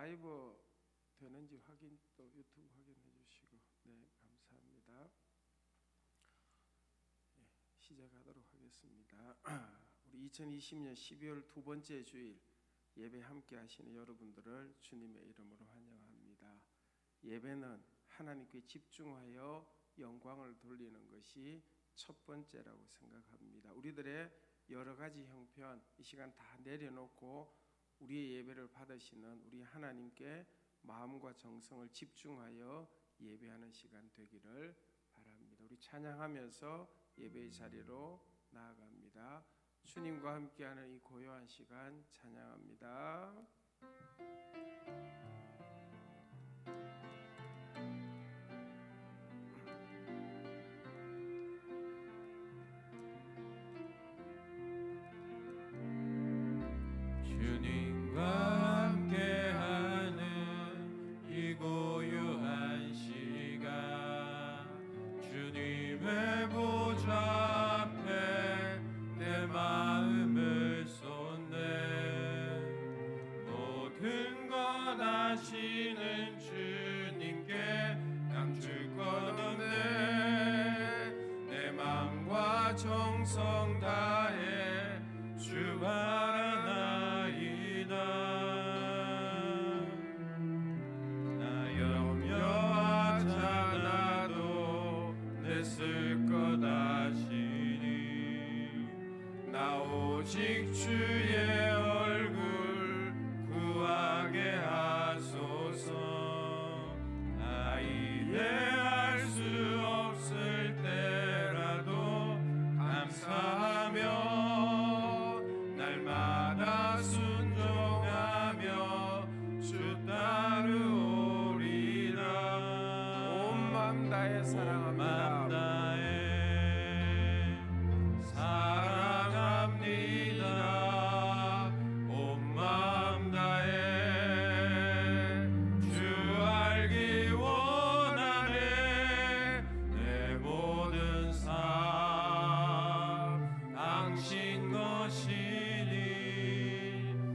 라이브 되는지 확인, 또 유튜브 확인해 주시고, 네, 감사합니다. 네, 시작하도록 하겠습니다. 우리 2020년 12월 두 번째 주일 예배 함께 하시는 여러분들을 주님의 이름으로 환영합니다. 예배는 하나님께 집중하여 영광을 돌리는 것이 첫 번째라고 생각합니다. 우리들의 여러 가지 형편 이 시간 다 내려놓고 우리의 예배를 받으시는 우리 하나님께 마음과 정성을 집중하여 예배하는 시간 되기를 바랍니다. 우리 찬양하면서 예배의 자리로 나아갑니다. 주님과 함께하는 이 고요한 시간 찬양합니다. 주님과 함께하는 이 고요한 시간, 주님의 보좌 앞에 내 마음을 쏟네. 모든 것 아시는 주님께 감출 것 없네. 내 마음과 정성 다해 주 바라나이다. 나 염려하잖아도 내 쓸 것 아시니, 나 오직 주의 얼굴 구하게 하소서. 나 이해할 수 없을 때라도 감사하며 날마다 순종하며 주 따르오리라. 온 마음 다해 사랑합니다. 온 마음 다해 주 알기 원하네. 내 모든 삶 당신 것이니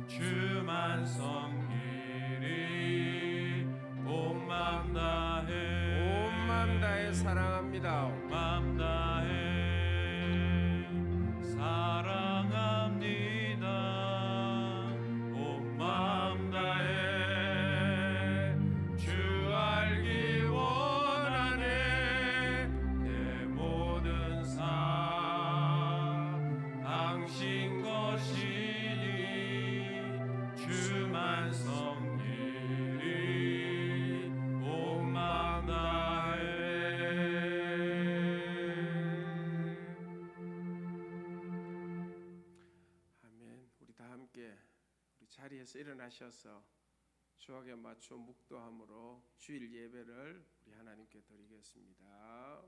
주만 섬기리. 온 마음 다해, 온 마음 다해 사랑합니다. 온 마음 다해 사랑합니다. 온 마음 다해 주 알기 원하네. 내 모든 삶 당신 것이니 주만 섬기리. 온 마음 다해. 아멘. 우리 다 함께 우리 자리에서 일어나셔서 주악에 맞춰 묵도함으로 주일 예배를 우리 하나님께 드리겠습니다.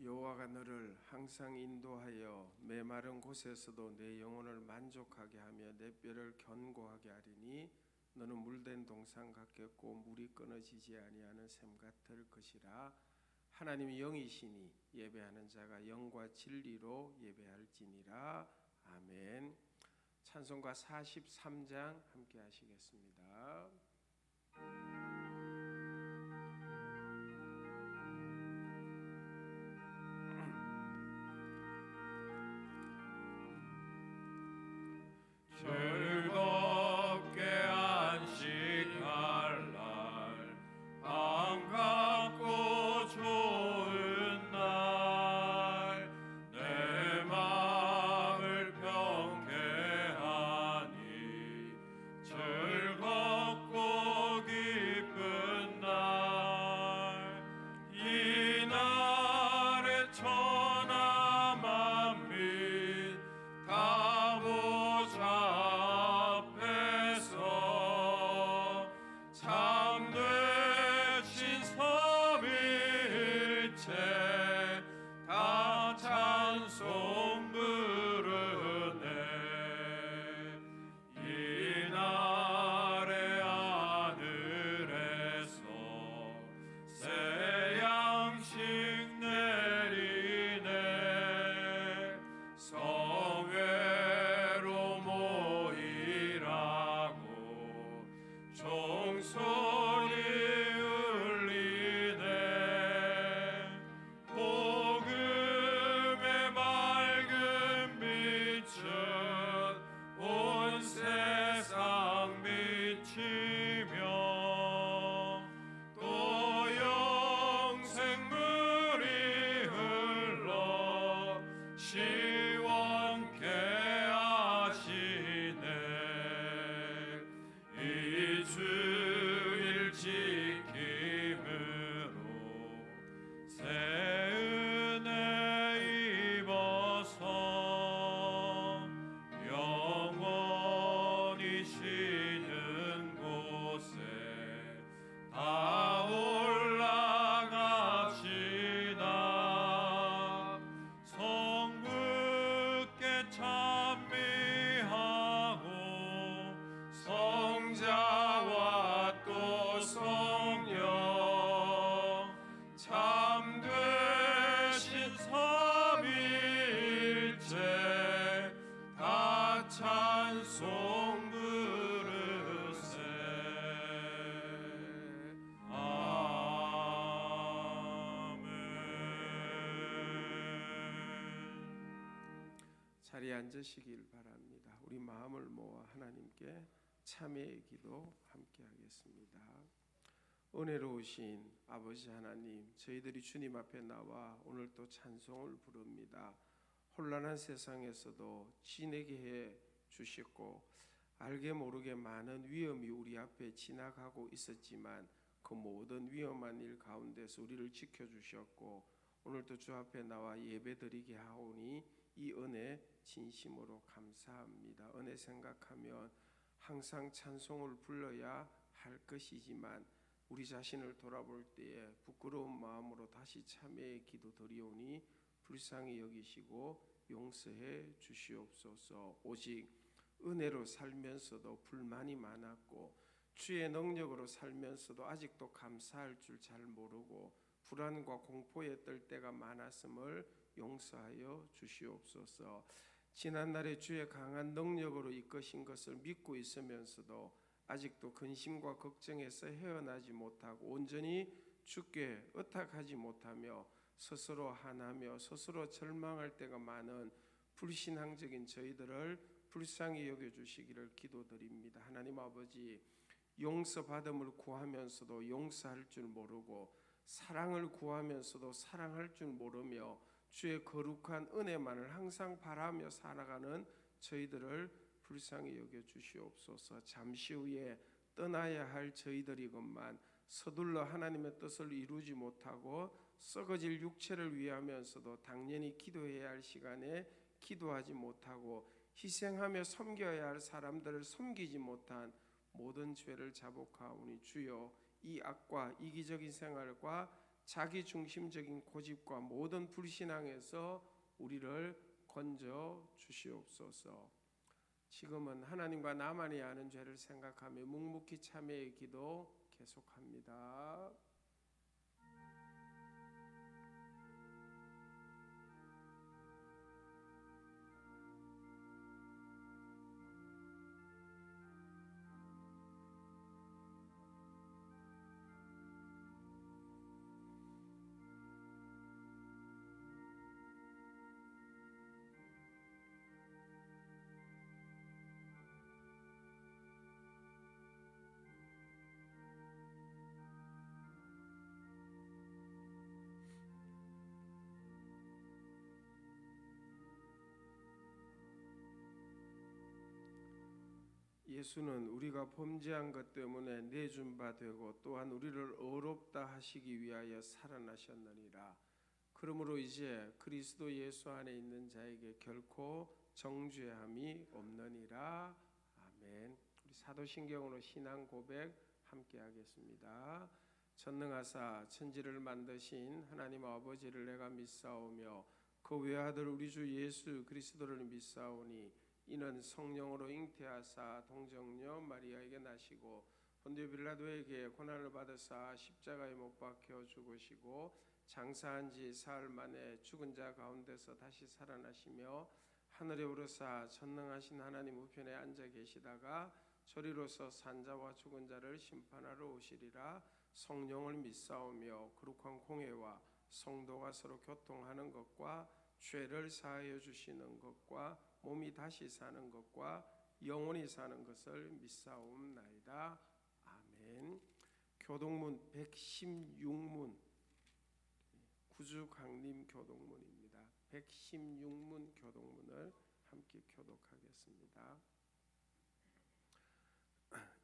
여호와가 너를 항상 인도하여 메마른 곳에서도 내 영혼을 만족하게 하며 내 뼈를 견고하게 하리니 너는 물된 동산 같겠고 물이 끊어지지 아니하는 샘 같을 것이라. 하나님이 영이시니 예배하는 자가 영과 진리로 예배할지니라. 아멘. 찬송가 43장 함께 하시겠습니다. 즐겁게 안식할 날, 반갑고 좋은 날, 내 마음을 평케하니 즐겁고 기쁜 송 부르세. 자리에 앉으시길 바랍니다. 우리 마음을 모아 하나님께 참회의 기도 함께 하겠습니다. 은혜로우신 아버지 하나님, 저희들이 주님 앞에 나와 오늘 또 찬송을 부릅니다. 혼란한 세상에서도 지내게 해 주셨고 알게 모르게 많은 위험이 우리 앞에 지나가고 있었지만 그 모든 위험한 일 가운데서 우리를 지켜주셨고 오늘도 주 앞에 나와 예배드리게 하오니 이 은혜 진심으로 감사합니다. 은혜 생각하면 항상 찬송을 불러야 할 것이지만 우리 자신을 돌아볼 때에 부끄러운 마음으로 다시 참회의 기도 드리오니 불쌍히 여기시고 용서해 주시옵소서. 오직 은혜로 살면서도 불만이 많았고 주의 능력으로 살면서도 아직도 감사할 줄 잘 모르고 불안과 공포에 떨 때가 많았음을 용서하여 주시옵소서. 지난날에 주의 강한 능력으로 이끄신 것을 믿고 있으면서도 아직도 근심과 걱정에서 헤어나지 못하고 온전히 주께 의탁하지 못하며 스스로 화나며 스스로 절망할 때가 많은 불신앙적인 저희들을 불쌍히 여겨주시기를 기도드립니다. 하나님 아버지, 용서받음을 구하면서도 용서할 줄 모르고 사랑을 구하면서도 사랑할 줄 모르며 주의 거룩한 은혜만을 항상 바라며 살아가는 저희들을 불쌍히 여겨주시옵소서. 잠시 후에 떠나야 할 저희들이건만 서둘러 하나님의 뜻을 이루지 못하고 썩어질 육체를 위하면서도 당연히 기도해야 할 시간에 기도하지 못하고 희생하며 섬겨야 할 사람들을 섬기지 못한 모든 죄를 자복하오니 주여, 이 악과 이기적인 생활과 자기 중심적인 고집과 모든 불신앙에서 우리를 건져 주시옵소서. 지금은 하나님과 나만이 아는 죄를 생각하며 묵묵히 참회의 기도 계속합니다. 예수는 우리가 범죄한 것 때문에 내준 바 되고 또한 우리를 의롭다 하시기 위하여 살아나셨느니라. 그러므로 이제 그리스도 예수 안에 있는 자에게 결코 정죄함이 없느니라. 아멘. 우리 사도신경으로 신앙 고백 함께 하겠습니다. 전능하사 천지를 만드신 하나님 아버지를 내가 믿사오며 그 외아들 우리 주 예수 그리스도를 믿사오니 이는 성령으로 잉태하사 동정녀 마리아에게 나시고 본디오 빌라도에게 고난을 받으사 십자가에 못 박혀 죽으시고 장사한 지 사흘 만에 죽은 자 가운데서 다시 살아나시며 하늘에 오르사 전능하신 하나님 우편에 앉아 계시다가 저리로서 산자와 죽은 자를 심판하러 오시리라. 성령을 믿사오며 거룩한 공회와 성도가 서로 교통하는 것과 죄를 사하여 주시는 것과 몸이 다시 사는 것과 영원히 사는 것을 믿사옵나이다. 아멘. 교동문 116문 구주 강림 교동문입니다. 116문 교동문을 함께 교독하겠습니다.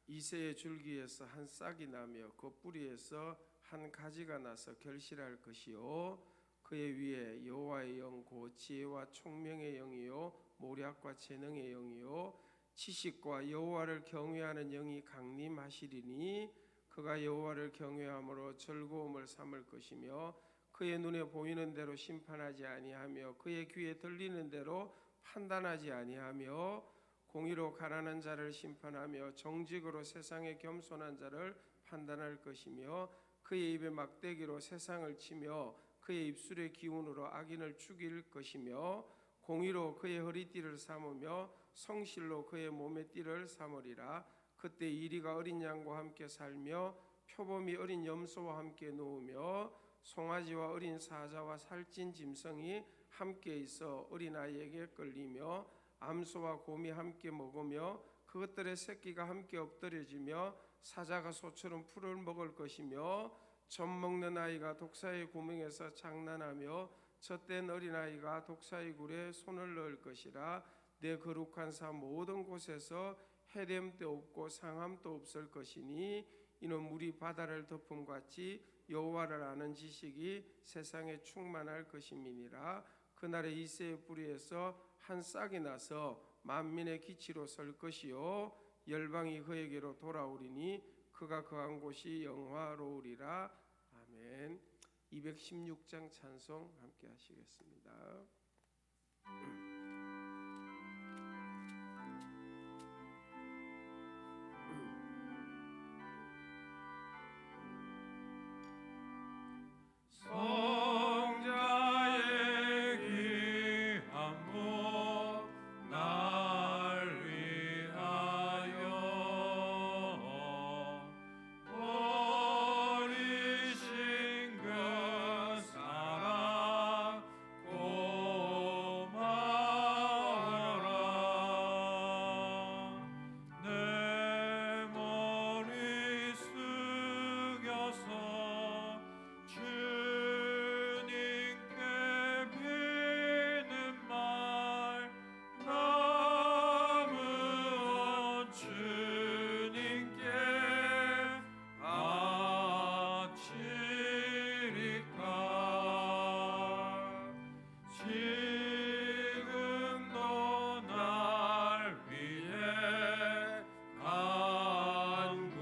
이새의 줄기에서 한 싹이 나며 그 뿌리에서 한 가지가 나서 결실할 것이요 그의 위에 여호와의 영 곧 지혜와 총명의 영이요 모략과 재능의 영이요 지식과 여호와를 경외하는 영이 강림하시리니 그가 여호와를 경외함으로 즐거움을 삼을 것이며 그의 눈에 보이는 대로 심판하지 아니하며 그의 귀에 들리는 대로 판단하지 아니하며 공의로 가난한 자를 심판하며 정직으로 세상에 겸손한 자를 판단할 것이며 그의 입에 막대기로 세상을 치며 그의 입술의 기운으로 악인을 죽일 것이며 공의로 그의 허리띠를 삼으며 성실로 그의 몸의 띠를 삼으리라. 그때 이리가 어린 양과 함께 살며 표범이 어린 염소와 함께 누우며 송아지와 어린 사자와 살찐 짐승이 함께 있어 어린아이에게 끌리며 암소와 곰이 함께 먹으며 그것들의 새끼가 함께 엎드려지며 사자가 소처럼 풀을 먹을 것이며 젖 먹는 아이가 독사의 구멍에서 장난하며 젖된 어린아이가 독사의 굴에 손을 넣을 것이라. 내 거룩한 산 모든 곳에서 해됨도 없고 상함도 없을 것이니 이는 물이 바다를 덮음같이 여호와를 아는 지식이 세상에 충만할 것임이니라. 그날에 이새의 뿌리에서 한 싹이 나서 만민의 기치로 설 것이요 열방이 그에게로 돌아오리니 그가 거한 곳이 영화로우리라. 아멘. 216장 찬송 함께 하시겠습니다. 성자의 귀한 몸 날 위하여 버리신 그 사랑 고마워라. 내 머리 숙여서 주님께 비는 말 남은 주님께 바치리까. 지금도 날 위해 간구하심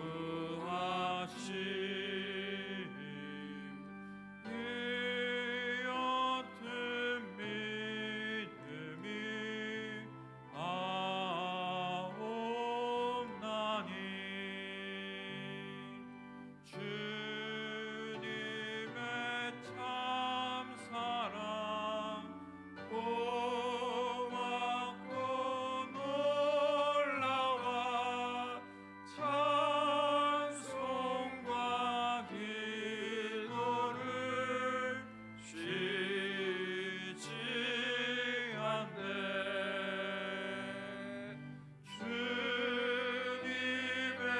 이 옅은 믿음이 아옵나니 주님의 참 사랑 고맙고 놀라워 찬송과 기도를 쉬지 않네. 주님의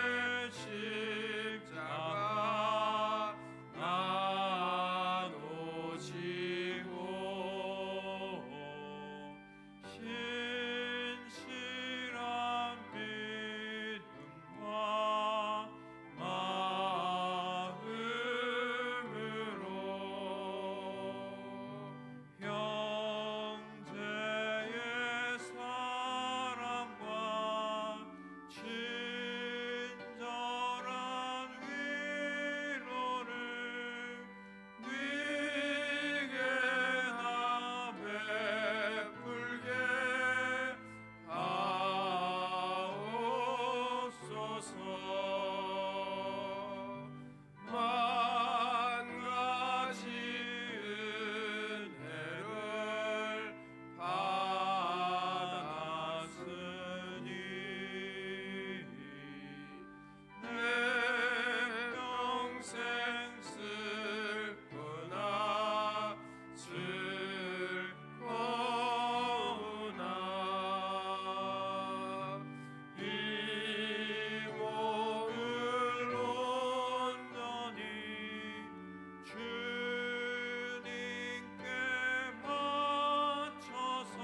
십자가 나도 지고 신실한 믿음과 마음으로 형제의 사랑과 친절한 위로를 네게 나 베풀게 하옵소서. 만 가지 은혜를 받았으니 내 평생 슬프나 즐거우나 이 몸을 온전히 주님께 바쳐서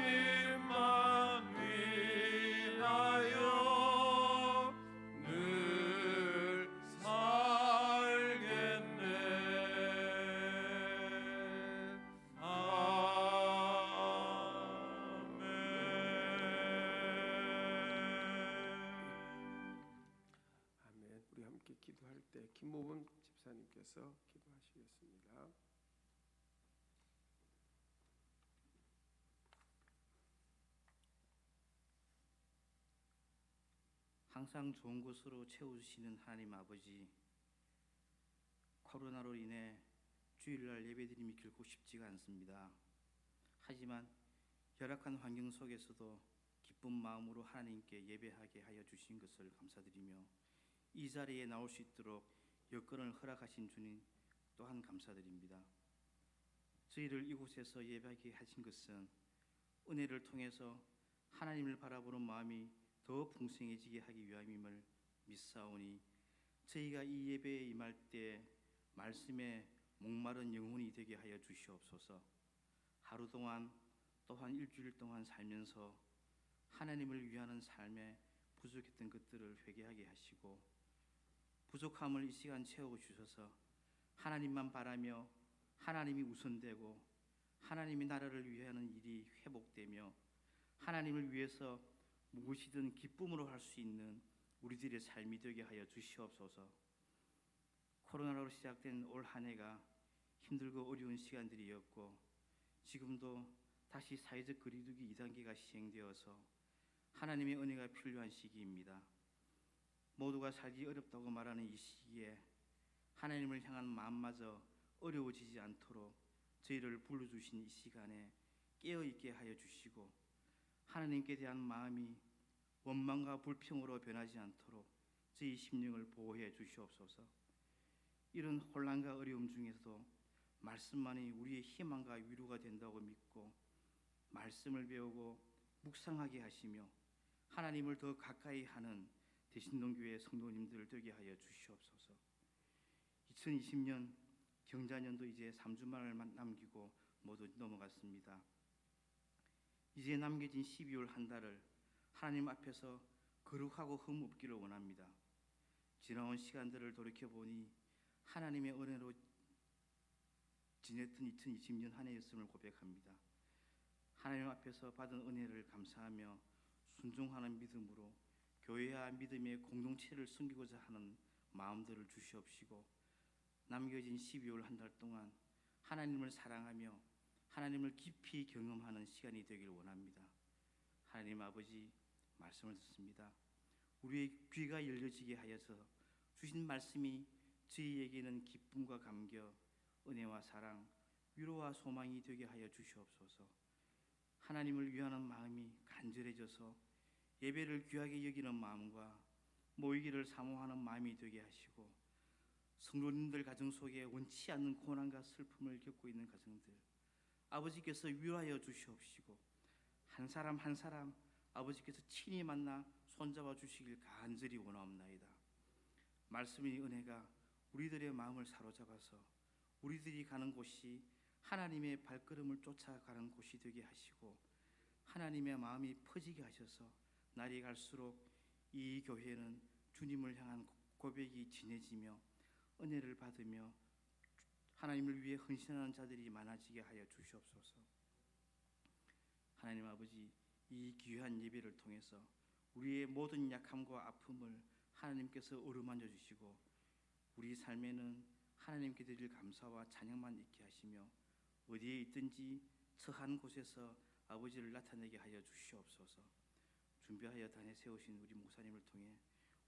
주님만 위하여 늘 살겠네. 아멘. 우리 함께 기도할 때 김모분 집사님께서 기도하시겠습니다. 항상 좋은 것으로 채우시는 하나님 아버지, 코로나로 인해 주일날 예배드림이 결코 쉽지가 않습니다. 하지만 열악한 환경 속에서도 기쁜 마음으로 하나님께 예배하게 하여 주신 것을 감사드리며 이 자리에 나올 수 있도록 여건을 허락하신 주님 또한 감사드립니다. 저희를 이곳에서 예배하게 하신 것은 은혜를 통해서 하나님을 바라보는 마음이 더 풍성해지게 하기 위함임을 믿사오니 저희가 이 예배에 임할 때 말씀에 목마른 영혼이 되게 하여 주시옵소서. 하루 동안 또한 일주일 동안 살면서 하나님을 위하는 삶에 부족했던 것들을 회개하게 하시고 부족함을 이 시간 채워 주셔서 하나님만 바라며 하나님이 우선되고 하나님이 나라를 위하는 일이 회복되며 하나님을 위해서 무엇이든 기쁨으로 할 수 있는 우리들의 삶이 되게 하여 주시옵소서. 코로나로 시작된 올 한 해가 힘들고 어려운 시간들이었고 지금도 다시 사회적 거리두기 2단계가 시행되어서 하나님의 은혜가 필요한 시기입니다. 모두가 살기 어렵다고 말하는 이 시기에 하나님을 향한 마음마저 어려워지지 않도록 저희를 불러주신 이 시간에 깨어있게 하여 주시고 하나님께 대한 마음이 원망과 불평으로 변하지 않도록 저희 심령을 보호해 주시옵소서. 이런 혼란과 어려움 중에서도 말씀만이 우리의 희망과 위로가 된다고 믿고 말씀을 배우고 묵상하게 하시며 하나님을 더 가까이 하는 대신동교회 성도님들 되게 하여 주시옵소서. 2020년 경자년도 이제 3주만을 남기고 모두 넘어갔습니다. 이제 남겨진 12월 한 달을 하나님 앞에서 거룩하고 흠 없기를 원합니다. 지나온 시간들을 돌이켜보니 하나님의 은혜로 지냈던 2020년 한 해였음을 고백합니다. 하나님 앞에서 받은 은혜를 감사하며 순종하는 믿음으로 교회와 믿음의 공동체를 섬기고자 하는 마음들을 주시옵시고 남겨진 12월 한 달 동안 하나님을 사랑하며 하나님을 깊이 경험하는 시간이 되길 원합니다. 하나님 아버지 말씀을 듣습니다. 우리의 귀가 열려지게 하여서 주신 말씀이 저희에게는 기쁨과 감격, 은혜와 사랑, 위로와 소망이 되게 하여 주시옵소서. 하나님을 위하는 마음이 간절해져서 예배를 귀하게 여기는 마음과 모이기를 사모하는 마음이 되게 하시고 성도님들 가정 속에 원치 않는 고난과 슬픔을 겪고 있는 가정들 아버지께서 위로하여 주시옵시고 한 사람 한 사람 아버지께서 친히 만나 손잡아 주시길 간절히 원하옵나이다. 말씀의 은혜가 우리들의 마음을 사로잡아서 우리들이 가는 곳이 하나님의 발걸음을 쫓아가는 곳이 되게 하시고 하나님의 마음이 퍼지게 하셔서 날이 갈수록 이 교회는 주님을 향한 고백이 진해지며 은혜를 받으며 하나님을 위해 헌신하는 자들이 많아지게 하여 주시옵소서. 하나님 아버지 이 귀한 예배를 통해서 우리의 모든 약함과 아픔을 하나님께서 어루만져 주시고 우리 삶에는 하나님께 드릴 감사와 찬양만 있게 하시며 어디에 있든지 처한 곳에서 아버지를 나타내게 하여 주시옵소서. 준비하여 단에 세우신 우리 목사님을 통해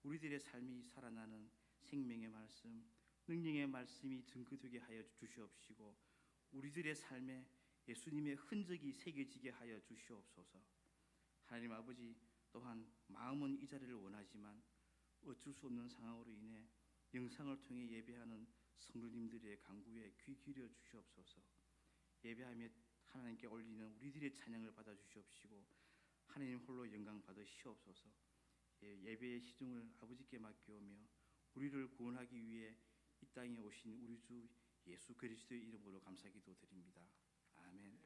우리들의 삶이 살아나는 생명의 말씀, 능력의 말씀이 증거되게 하여 주시옵시고 우리들의 삶에 예수님의 흔적이 새겨지게 하여 주시옵소서. 하나님 아버지 또한 마음은 이 자리를 원하지만 어쩔 수 없는 상황으로 인해 영상을 통해 예배하는 성도님들의 간구에 귀 기울여 주시옵소서. 예배하며 하나님께 올리는 우리들의 찬양을 받아 주시옵시고 하나님 홀로 영광 받으시옵소서. 예배의 시중을 아버지께 맡기오며 우리를 구원하기 위해 이 땅에 오신 우리 주 예수 그리스도의 이름으로 감사기도 드립니다. 아멘.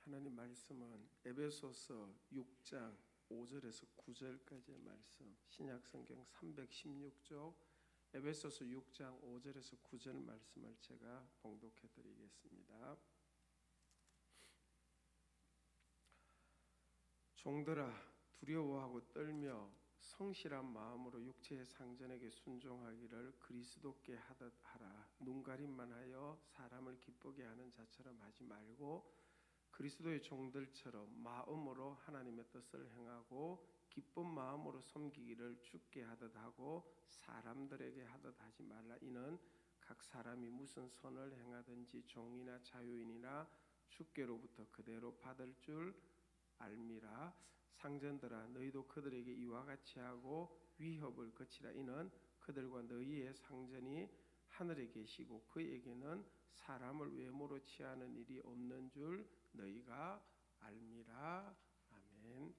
하나님 말씀은 에베소서 6장 5절에서 9절까지의 말씀, 신약성경 316쪽 에베소서 6장 5절에서 9절 말씀을 제가 봉독해 드리겠습니다. 종들아 두려워하고 떨며 성실한 마음으로 육체의 상전에게 순종하기를 그리스도께 하듯 하라. 눈가림만 하여 사람을 기쁘게 하는 자처럼 하지 말고 그리스도의 종들처럼 마음으로 하나님의 뜻을 행하고 기쁜 마음으로 섬기기를 주께 하듯 하고 사람들에게 하듯 하지 말라. 이는 각 사람이 무슨 선을 행하든지 종이나 자유인이나 주께로부터 그대로 받을 줄 알미라. 상전들아 너희도 그들에게 이와 같이 하고 위협을 거치라. 이는 그들과 너희의 상전이 하늘에 계시고 그에게는 사람을 외모로 취하는 일이 없는 줄 너희가 알미라. 아멘.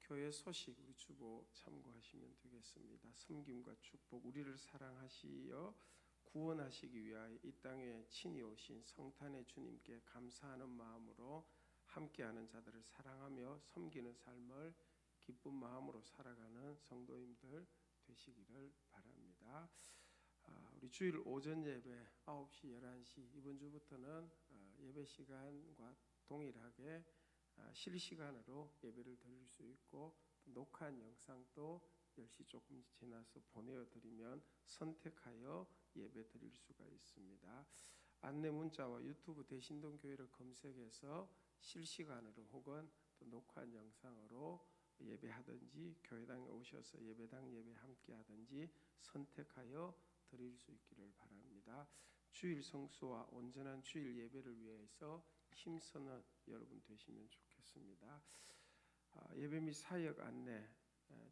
교회 소식 우리 주보 참고하시면 되겠습니다. 섬김과 축복, 우리를 사랑하시어 구원하시기 위하여 이 땅에 친히 오신 성탄의 주님께 감사하는 마음으로 함께하는 자들을 사랑하며 섬기는 삶을 기쁜 마음으로 살아가는 성도님들 되시기를 바랍니다. 우리 주일 오전 예배 9시, 11시 이번 주부터는 예배 시간과 동일하게 실시간으로 예배를 드릴 수 있고 녹화한 영상도 10시 조금 지나서 보내드리면 선택하여 예배 드릴 수가 있습니다. 안내 문자와 유튜브 대신동교회를 검색해서 실시간으로 혹은 또 녹화한 영상으로 예배하든지 교회당에 오셔서 예배당 예배 함께 하든지 선택하여 드릴 수 있기를 바랍니다. 주일 성수와 온전한 주일 예배를 위해서 힘쓰는 여러분 되시면 좋겠습니다. 예배 및 사역 안내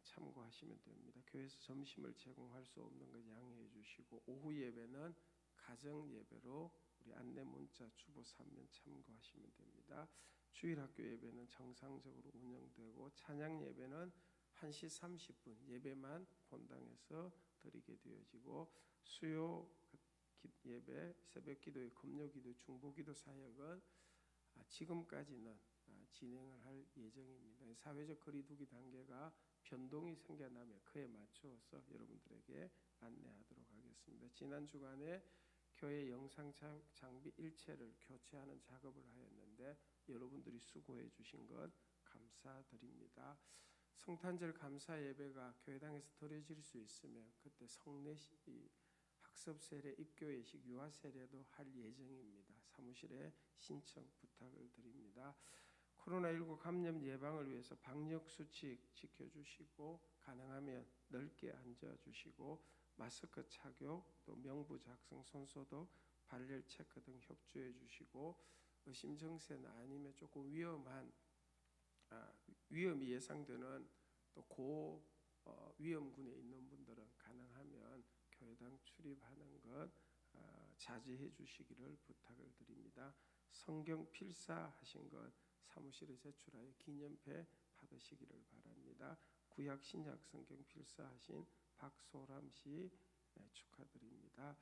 참고하시면 됩니다. 교회에서 점심을 제공할 수 없는 것 양해해 주시고 오후 예배는 가정 예배로 우리 안내 문자 주보 3면 참고하시면 됩니다. 주일 학교 예배는 정상적으로 운영되고 찬양 예배는 1시 30분 예배만 본당에서 드리게 되어지고 수요 예배, 새벽 기도회, 금요 기도, 중보 기도 사역은 지금까지는 진행을 할 예정입니다. 사회적 거리두기 단계가 변동이 생겨나면 그에 맞추어서 여러분들에게 안내하도록 하겠습니다. 지난 주간에 교회 영상 장비 일체를 교체하는 작업을 하였는데 여러분들이 수고해 주신 것 감사드립니다. 성탄절 감사 예배가 교회당에서 드려질 수 있으면 그때 성례식, 학습 세례, 입교 예식, 유아 세례도 할 예정입니다. 사무실에 신청 부탁을 드립니다. 코로나19 감염 예방을 위해서 방역 수칙 지켜주시고 가능하면 넓게 앉아주시고 마스크 착용, 또 명부 작성, 손소독, 발열 체크 등 협조해 주시고 의심증세나 아니면 조금 위험이 예상되는 또 위험군에 있는 분들은 가능하면 교회당 출입하는 것 자제해 주시기를 부탁을 드립니다. 성경 필사하신 것 사무실에 제출하여 기념패 받으시기를 바랍니다. 구약 신약 성경 필사하신 박소람 씨 축하드립니다.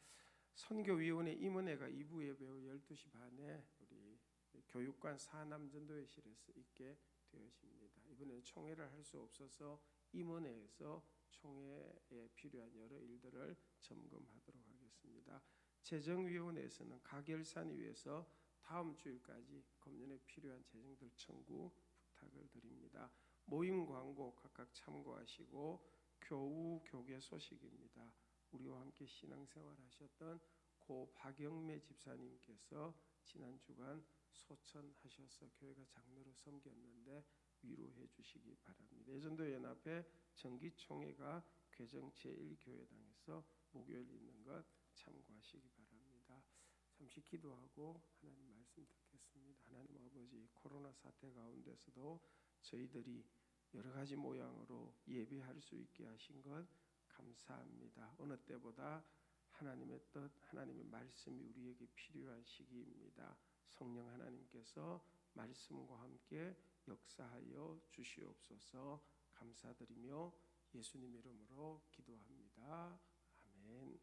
선교위원회 임은혜가 2부 예배 후 12시 반에 우리 교육관 사남전도회실에서 있게 되어집니다. 이번에는 총회를 할 수 없어서 임은혜에서 총회에 필요한 여러 일들을 점검하도록 하겠습니다. 재정위원회에서는 가결산을 위해서 다음 주일까지 금년에 필요한 재정들 청구 부탁을 드립니다. 모임 광고 각각 참고하시고 교우 교계 소식입니다. 우리와 함께 신앙생활 하셨던 고 박영매 집사님께서 지난 주간 소천하셔서 교회가 장로로 섬겼는데 위로해 주시기 바랍니다. 예전도연합회 정기총회가 괴정 제1교회당에서 목요일 있는 것 참고하시기 바랍니다. 잠시 기도하고 하나님 말씀 듣겠습니다. 하나님 아버지, 코로나 사태 가운데서도 저희들이 여러 가지 모양으로 예배할 수 있게 하신 것 감사합니다. 어느 때보다 하나님의 뜻, 하나님의 말씀이 우리에게 필요한 시기입니다. 성령 하나님께서 말씀과 함께 역사하여 주시옵소서. 감사드리며 예수님 이름으로 기도합니다. 아멘.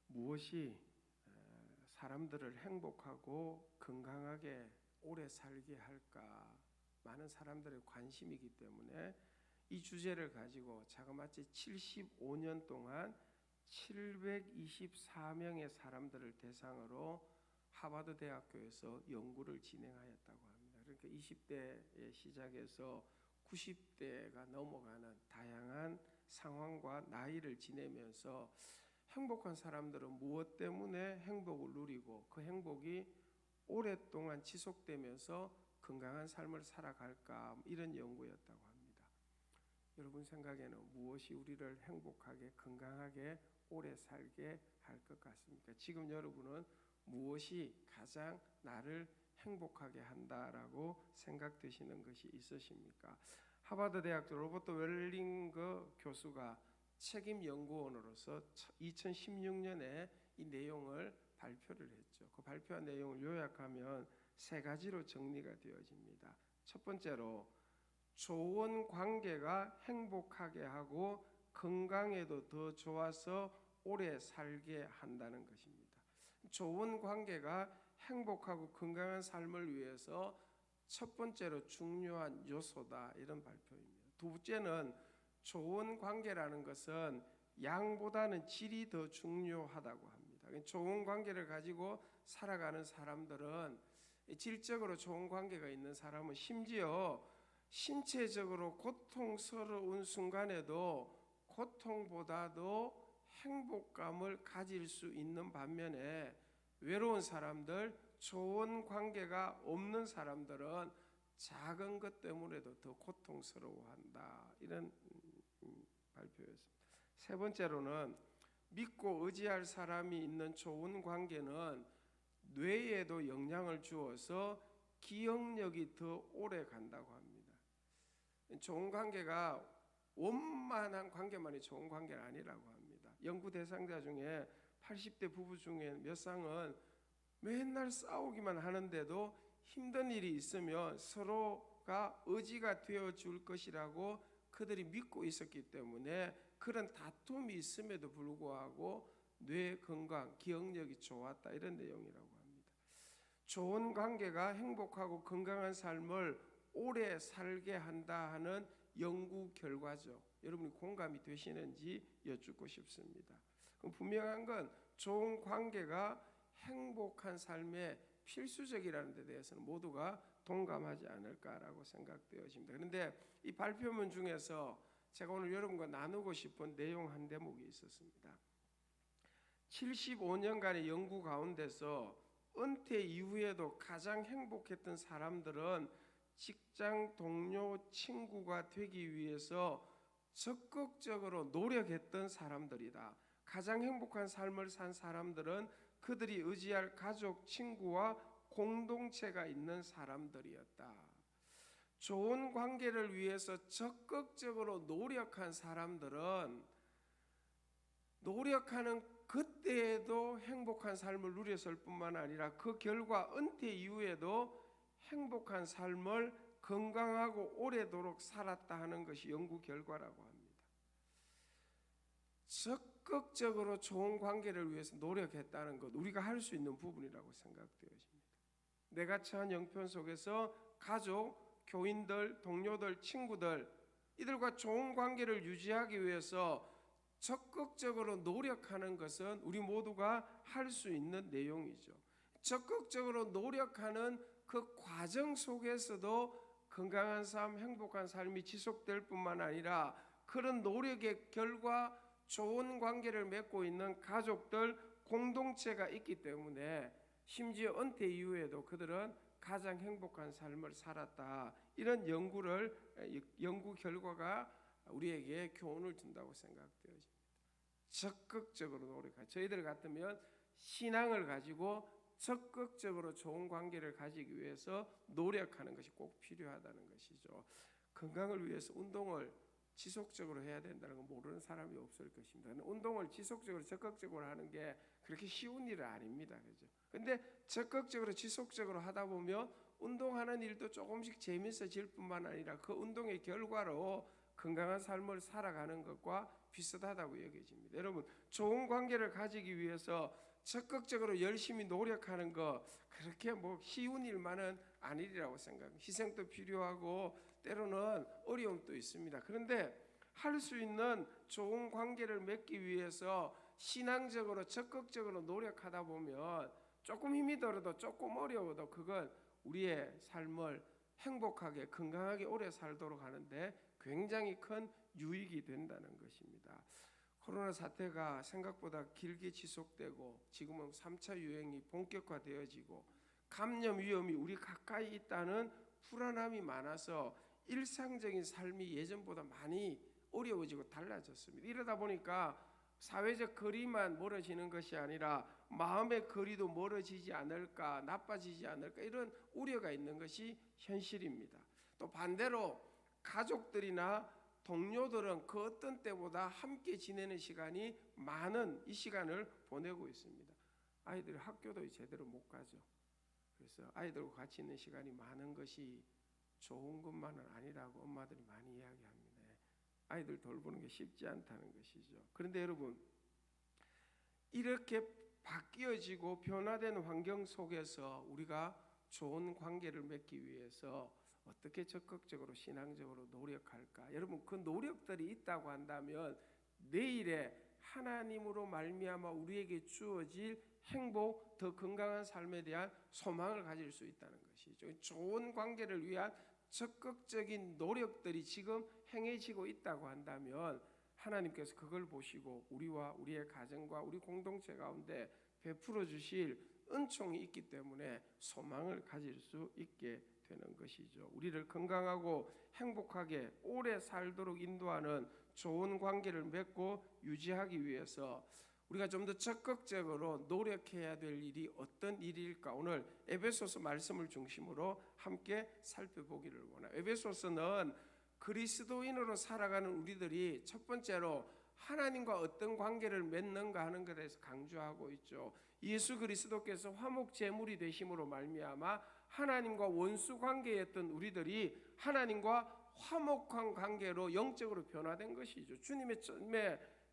무엇이 사람들을 행복하고 건강하게 오래 살게 할까? 많은 사람들의 관심이기 때문에 이 주제를 가지고 자그마치 75년 동안 724명의 사람들을 대상으로 하버드 대학교에서 연구를 진행하였다고 합니다. 그러니까 20대의 시작해서 90대가 넘어가는 다양한 상황과 나이를 지내면서 행복한 사람들은 무엇 때문에 행복을 누리고 그 행복이 오랫동안 지속되면서 건강한 삶을 살아갈까, 이런 연구였다고 합니다. 여러분 생각에는 무엇이 우리를 행복하게 건강하게 오래 살게 할 것 같습니까? 지금 여러분은 무엇이 가장 나를 행복하게 한다라고 생각되시는 것이 있으십니까? 하버드 대학교 로버트 웰링거 교수가 책임 연구원으로서 2016년에 이 내용을 발표를 했죠. 그 발표한 내용을 요약하면 세 가지로 정리가 되어집니다. 첫 번째로, 좋은 관계가 행복하게 하고 건강에도 더 좋아서 오래 살게 한다는 것입니다. 좋은 관계가 행복하고 건강한 삶을 위해서 첫 번째로 중요한 요소다, 이런 발표입니다. 두 번째는, 좋은 관계라는 것은 양보다는 질이 더 중요하다고 합니다. 좋은 관계를 가지고 살아가는 사람들은, 질적으로 좋은 관계가 있는 사람은 심지어 신체적으로 고통스러운 순간에도 고통보다도 행복감을 가질 수 있는 반면에, 외로운 사람들, 좋은 관계가 없는 사람들은 작은 것 때문에도 더 고통스러워한다, 이런 발표였습니다. 세 번째로는, 믿고 의지할 사람이 있는 좋은 관계는 뇌에도 영향을 주어서 기억력이 더 오래 간다고 합니다. 좋은 관계가 원만한 관계만이 좋은 관계는 아니라고 합니다. 연구 대상자 중에 80대 부부 중에 몇 쌍은 맨날 싸우기만 하는데도 힘든 일이 있으면 서로가 의지가 되어 줄 것이라고 그들이 믿고 있었기 때문에 그런 다툼이 있음에도 불구하고 뇌 건강, 기억력이 좋았다, 이런 내용이라고 합니다. 좋은 관계가 행복하고 건강한 삶을 오래 살게 한다 하는 연구 결과죠. 여러분이 공감이 되시는지 여쭙고 싶습니다. 그럼 분명한 건 좋은 관계가 행복한 삶의 필수적이라는 데 대해서는 모두가 동감하지 않을까라고 생각되어집니다. 그런데 이 발표문 중에서 제가 오늘 여러분과 나누고 싶은 내용 한 대목이 있었습니다. 75년간의 연구 가운데서 은퇴 이후에도 가장 행복했던 사람들은 직장 동료, 친구가 되기 위해서 적극적으로 노력했던 사람들이다. 가장 행복한 삶을 산 사람들은 그들이 의지할 가족, 친구와 공동체가 있는 사람들이었다. 좋은 관계를 위해서 적극적으로 노력한 사람들은 노력하는 그때에도 행복한 삶을 누렸을 뿐만 아니라 그 결과 은퇴 이후에도 행복한 삶을 건강하고 오래도록 살았다 하는 것이 연구 결과라고 합니다. 적극적으로 좋은 관계를 위해서 노력했다는 것, 우리가 할 수 있는 부분이라고 생각되어집니다. 내가 처한 형편 속에서 가족, 교인들, 동료들, 친구들, 이들과 좋은 관계를 유지하기 위해서 적극적으로 노력하는 것은 우리 모두가 할 수 있는 내용이죠. 적극적으로 노력하는 그 과정 속에서도 건강한 삶, 행복한 삶이 지속될 뿐만 아니라 그런 노력의 결과 좋은 관계를 맺고 있는 가족들, 공동체가 있기 때문에 심지어 은퇴 이후에도 그들은 가장 행복한 삶을 살았다. 이런 연구 결과가 우리에게 교훈을 준다고 생각되어집니다. 적극적으로 노력하죠. 저희들 같으면 신앙을 가지고 적극적으로 좋은 관계를 가지기 위해서 노력하는 것이 꼭 필요하다는 것이죠. 건강을 위해서 운동을 지속적으로 해야 된다는 건 모르는 사람이 없을 것입니다. 운동을 지속적으로 적극적으로 하는 게 그렇게 쉬운 일은 아닙니다. 그죠? 근데 적극적으로 지속적으로 하다 보면 운동하는 일도 조금씩 재미있어질 뿐만 아니라 그 운동의 결과로 건강한 삶을 살아가는 것과 비슷하다고 여겨집니다. 여러분, 좋은 관계를 가지기 위해서 적극적으로 열심히 노력하는 거 그렇게 쉬운 일만은 아니라고 생각합니다. 희생도 필요하고 때로는 어려움도 있습니다. 그런데 할 수 있는 좋은 관계를 맺기 위해서 신앙적으로 적극적으로 노력하다 보면 조금 힘이 들어도 조금 어려워도 그건 우리의 삶을 행복하게 건강하게 오래 살도록 하는데 굉장히 큰 유익이 된다는 것입니다. 코로나 사태가 생각보다 길게 지속되고 지금은 3차 유행이 본격화되어지고 감염 위험이 우리 가까이 있다는 불안함이 많아서 일상적인 삶이 예전보다 많이 어려워지고 달라졌습니다. 이러다 보니까 사회적 거리만 멀어지는 것이 아니라 마음의 거리도 멀어지지 않을까, 나빠지지 않을까 이런 우려가 있는 것이 현실입니다. 또 반대로 가족들이나 동료들은 그 어떤 때보다 함께 지내는 시간이 많은 이 시간을 보내고 있습니다. 아이들이 학교도 제대로 못 가죠. 그래서 아이들과 같이 있는 시간이 많은 것이 좋은 것만은 아니라고 엄마들이 많이 이야기합니다. 아이들 돌보는 게 쉽지 않다는 것이죠. 그런데 여러분, 이렇게 바뀌어지고 변화된 환경 속에서 우리가 좋은 관계를 맺기 위해서 어떻게 적극적으로 신앙적으로 노력할까? 여러분, 그 노력들이 있다고 한다면 내일에 하나님으로 말미암아 우리에게 주어질 행복, 더 건강한 삶에 대한 소망을 가질 수 있다는 것이죠. 좋은 관계를 위한 적극적인 노력들이 지금 행해지고 있다고 한다면 하나님께서 그걸 보시고 우리와 우리의 가정과 우리 공동체 가운데 베풀어 주실 은총이 있기 때문에 소망을 가질 수 있게 되는 것이죠. 우리를 건강하고 행복하게 오래 살도록 인도하는 좋은 관계를 맺고 유지하기 위해서 우리가 좀 더 적극적으로 노력해야 될 일이 어떤 일일까? 오늘 에베소서 말씀을 중심으로 함께 살펴보기를 원해요. 에베소서는 그리스도인으로 살아가는 우리들이 첫 번째로 하나님과 어떤 관계를 맺는가 하는 것에 대해서 강조하고 있죠. 예수 그리스도께서 화목 제물이 되심으로 말미암아 하나님과 원수 관계였던 우리들이 하나님과 화목한 관계로 영적으로 변화된 것이죠. 주님의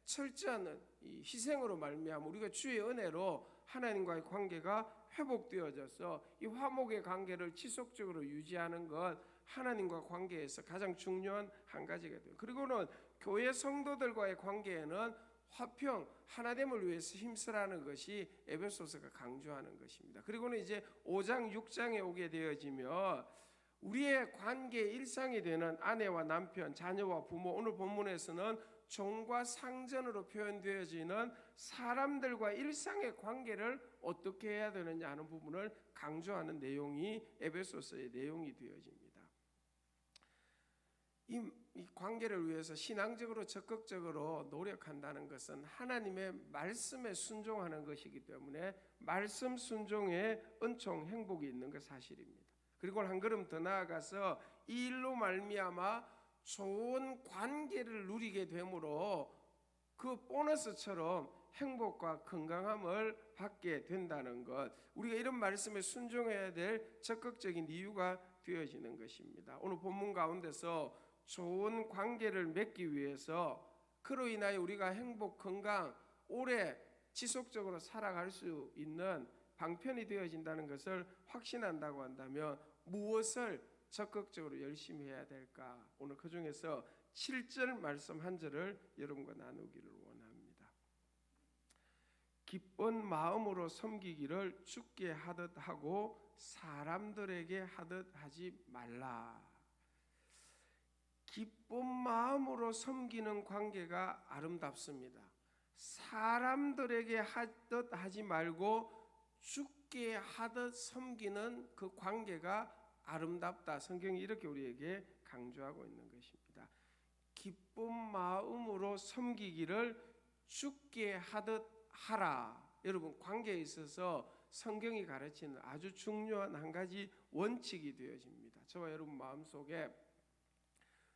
철저한 이 희생으로 말미암아 우리가 주의 은혜로 하나님과의 관계가 회복되어져서 이 화목의 관계를 지속적으로 유지하는 것 하나님과 관계에서 가장 중요한 한 가지가 돼요. 그리고는 교회 성도들과의 관계에는 화평, 하나됨을 위해서 힘쓰라는 것이 에베소서가 강조하는 것입니다. 그리고는 이제 5장, 6장에 오게 되어지면 우리의 관계 일상이 되는 아내와 남편, 자녀와 부모, 오늘 본문에서는 종과 상전으로 표현되어지는 사람들과 일상의 관계를 어떻게 해야 되느냐 하는 부분을 강조하는 내용이 에베소서의 내용이 되어집니다. 이 관계를 위해서 신앙적으로 적극적으로 노력한다는 것은 하나님의 말씀에 순종하는 것이기 때문에 말씀 순종에 은총, 행복이 있는 것 사실입니다. 그리고 한 걸음 더 나아가서 이 일로 말미암아 좋은 관계를 누리게 되므로 그 보너스처럼 행복과 건강함을 받게 된다는 것, 우리가 이런 말씀에 순종해야 될 적극적인 이유가 되어지는 것입니다. 오늘 본문 가운데서 좋은 관계를 맺기 위해서 그로 인하여 우리가 행복, 건강, 오래 지속적으로 살아갈 수 있는 방편이 되어진다는 것을 확신한다고 한다면 무엇을 적극적으로 열심히 해야 될까? 오늘 그 중에서 7절 말씀 한 절을 여러분과 나누기를 원합니다. 기쁜 마음으로 섬기기를 주께 하듯 하고 사람들에게 하듯 하지 말라. 기쁜 마음으로 섬기는 관계가 아름답습니다. 사람들에게 하듯 하지 말고 주께 하듯 섬기는 그 관계가 아름답다. 성경이 이렇게 우리에게 강조하고 있는 것입니다. 기쁜 마음으로 섬기기를 주께 하듯 하라. 여러분, 관계에 있어서 성경이 가르치는 아주 중요한 한 가지 원칙이 되어집니다. 저와 여러분 마음속에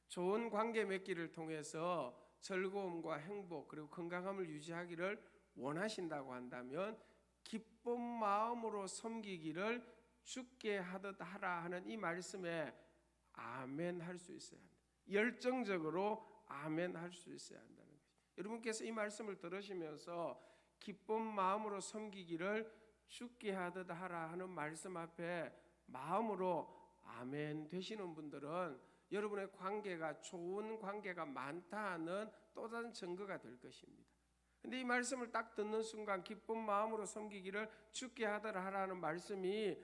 좋은 관계 맺기를 통해서 즐거움과 행복 그리고 건강함을 유지하기를 원하신다고 한다면 기쁜 마음으로 섬기기를 주께 하듯 하라 하는 이 말씀에 아멘 할 수 있어야 한다. 열정적으로 아멘 할 수 있어야 한다는 것입니다. 여러분께서 이 말씀을 들으시면서 기쁜 마음으로 섬기기를 주께 하듯 하라 하는 말씀 앞에 마음으로 아멘 되시는 분들은 여러분의 관계가 좋은 관계가 많다 하는 또 다른 증거가 될 것입니다. 근데 이 말씀을 딱 듣는 순간 기쁜 마음으로 섬기기를 주께 하더라 하라는 말씀이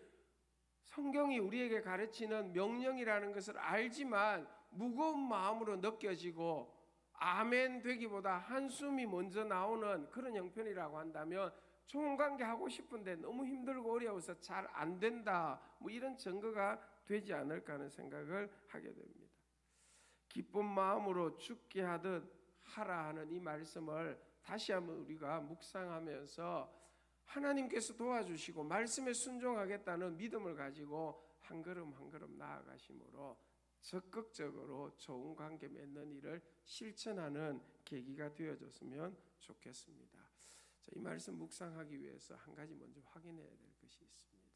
성경이 우리에게 가르치는 명령이라는 것을 알지만 무거운 마음으로 느껴지고 아멘 되기보다 한숨이 먼저 나오는 그런 형편이라고 한다면 좋은 관계 하고 싶은데 너무 힘들고 어려워서 잘 안 된다, 뭐 이런 증거가 되지 않을까 하는 생각을 하게 됩니다. 기쁜 마음으로 주께 하듯 하라 하는 이 말씀을 다시 한번 우리가 묵상하면서 하나님께서 도와주시고 말씀에 순종하겠다는 믿음을 가지고 한 걸음 한 걸음 나아가심으로 적극적으로 좋은 관계 맺는 일을 실천하는 계기가 되어졌으면 좋겠습니다. 자, 이 말씀 묵상하기 위해서 한 가지 먼저 확인해야 될 것이 있습니다.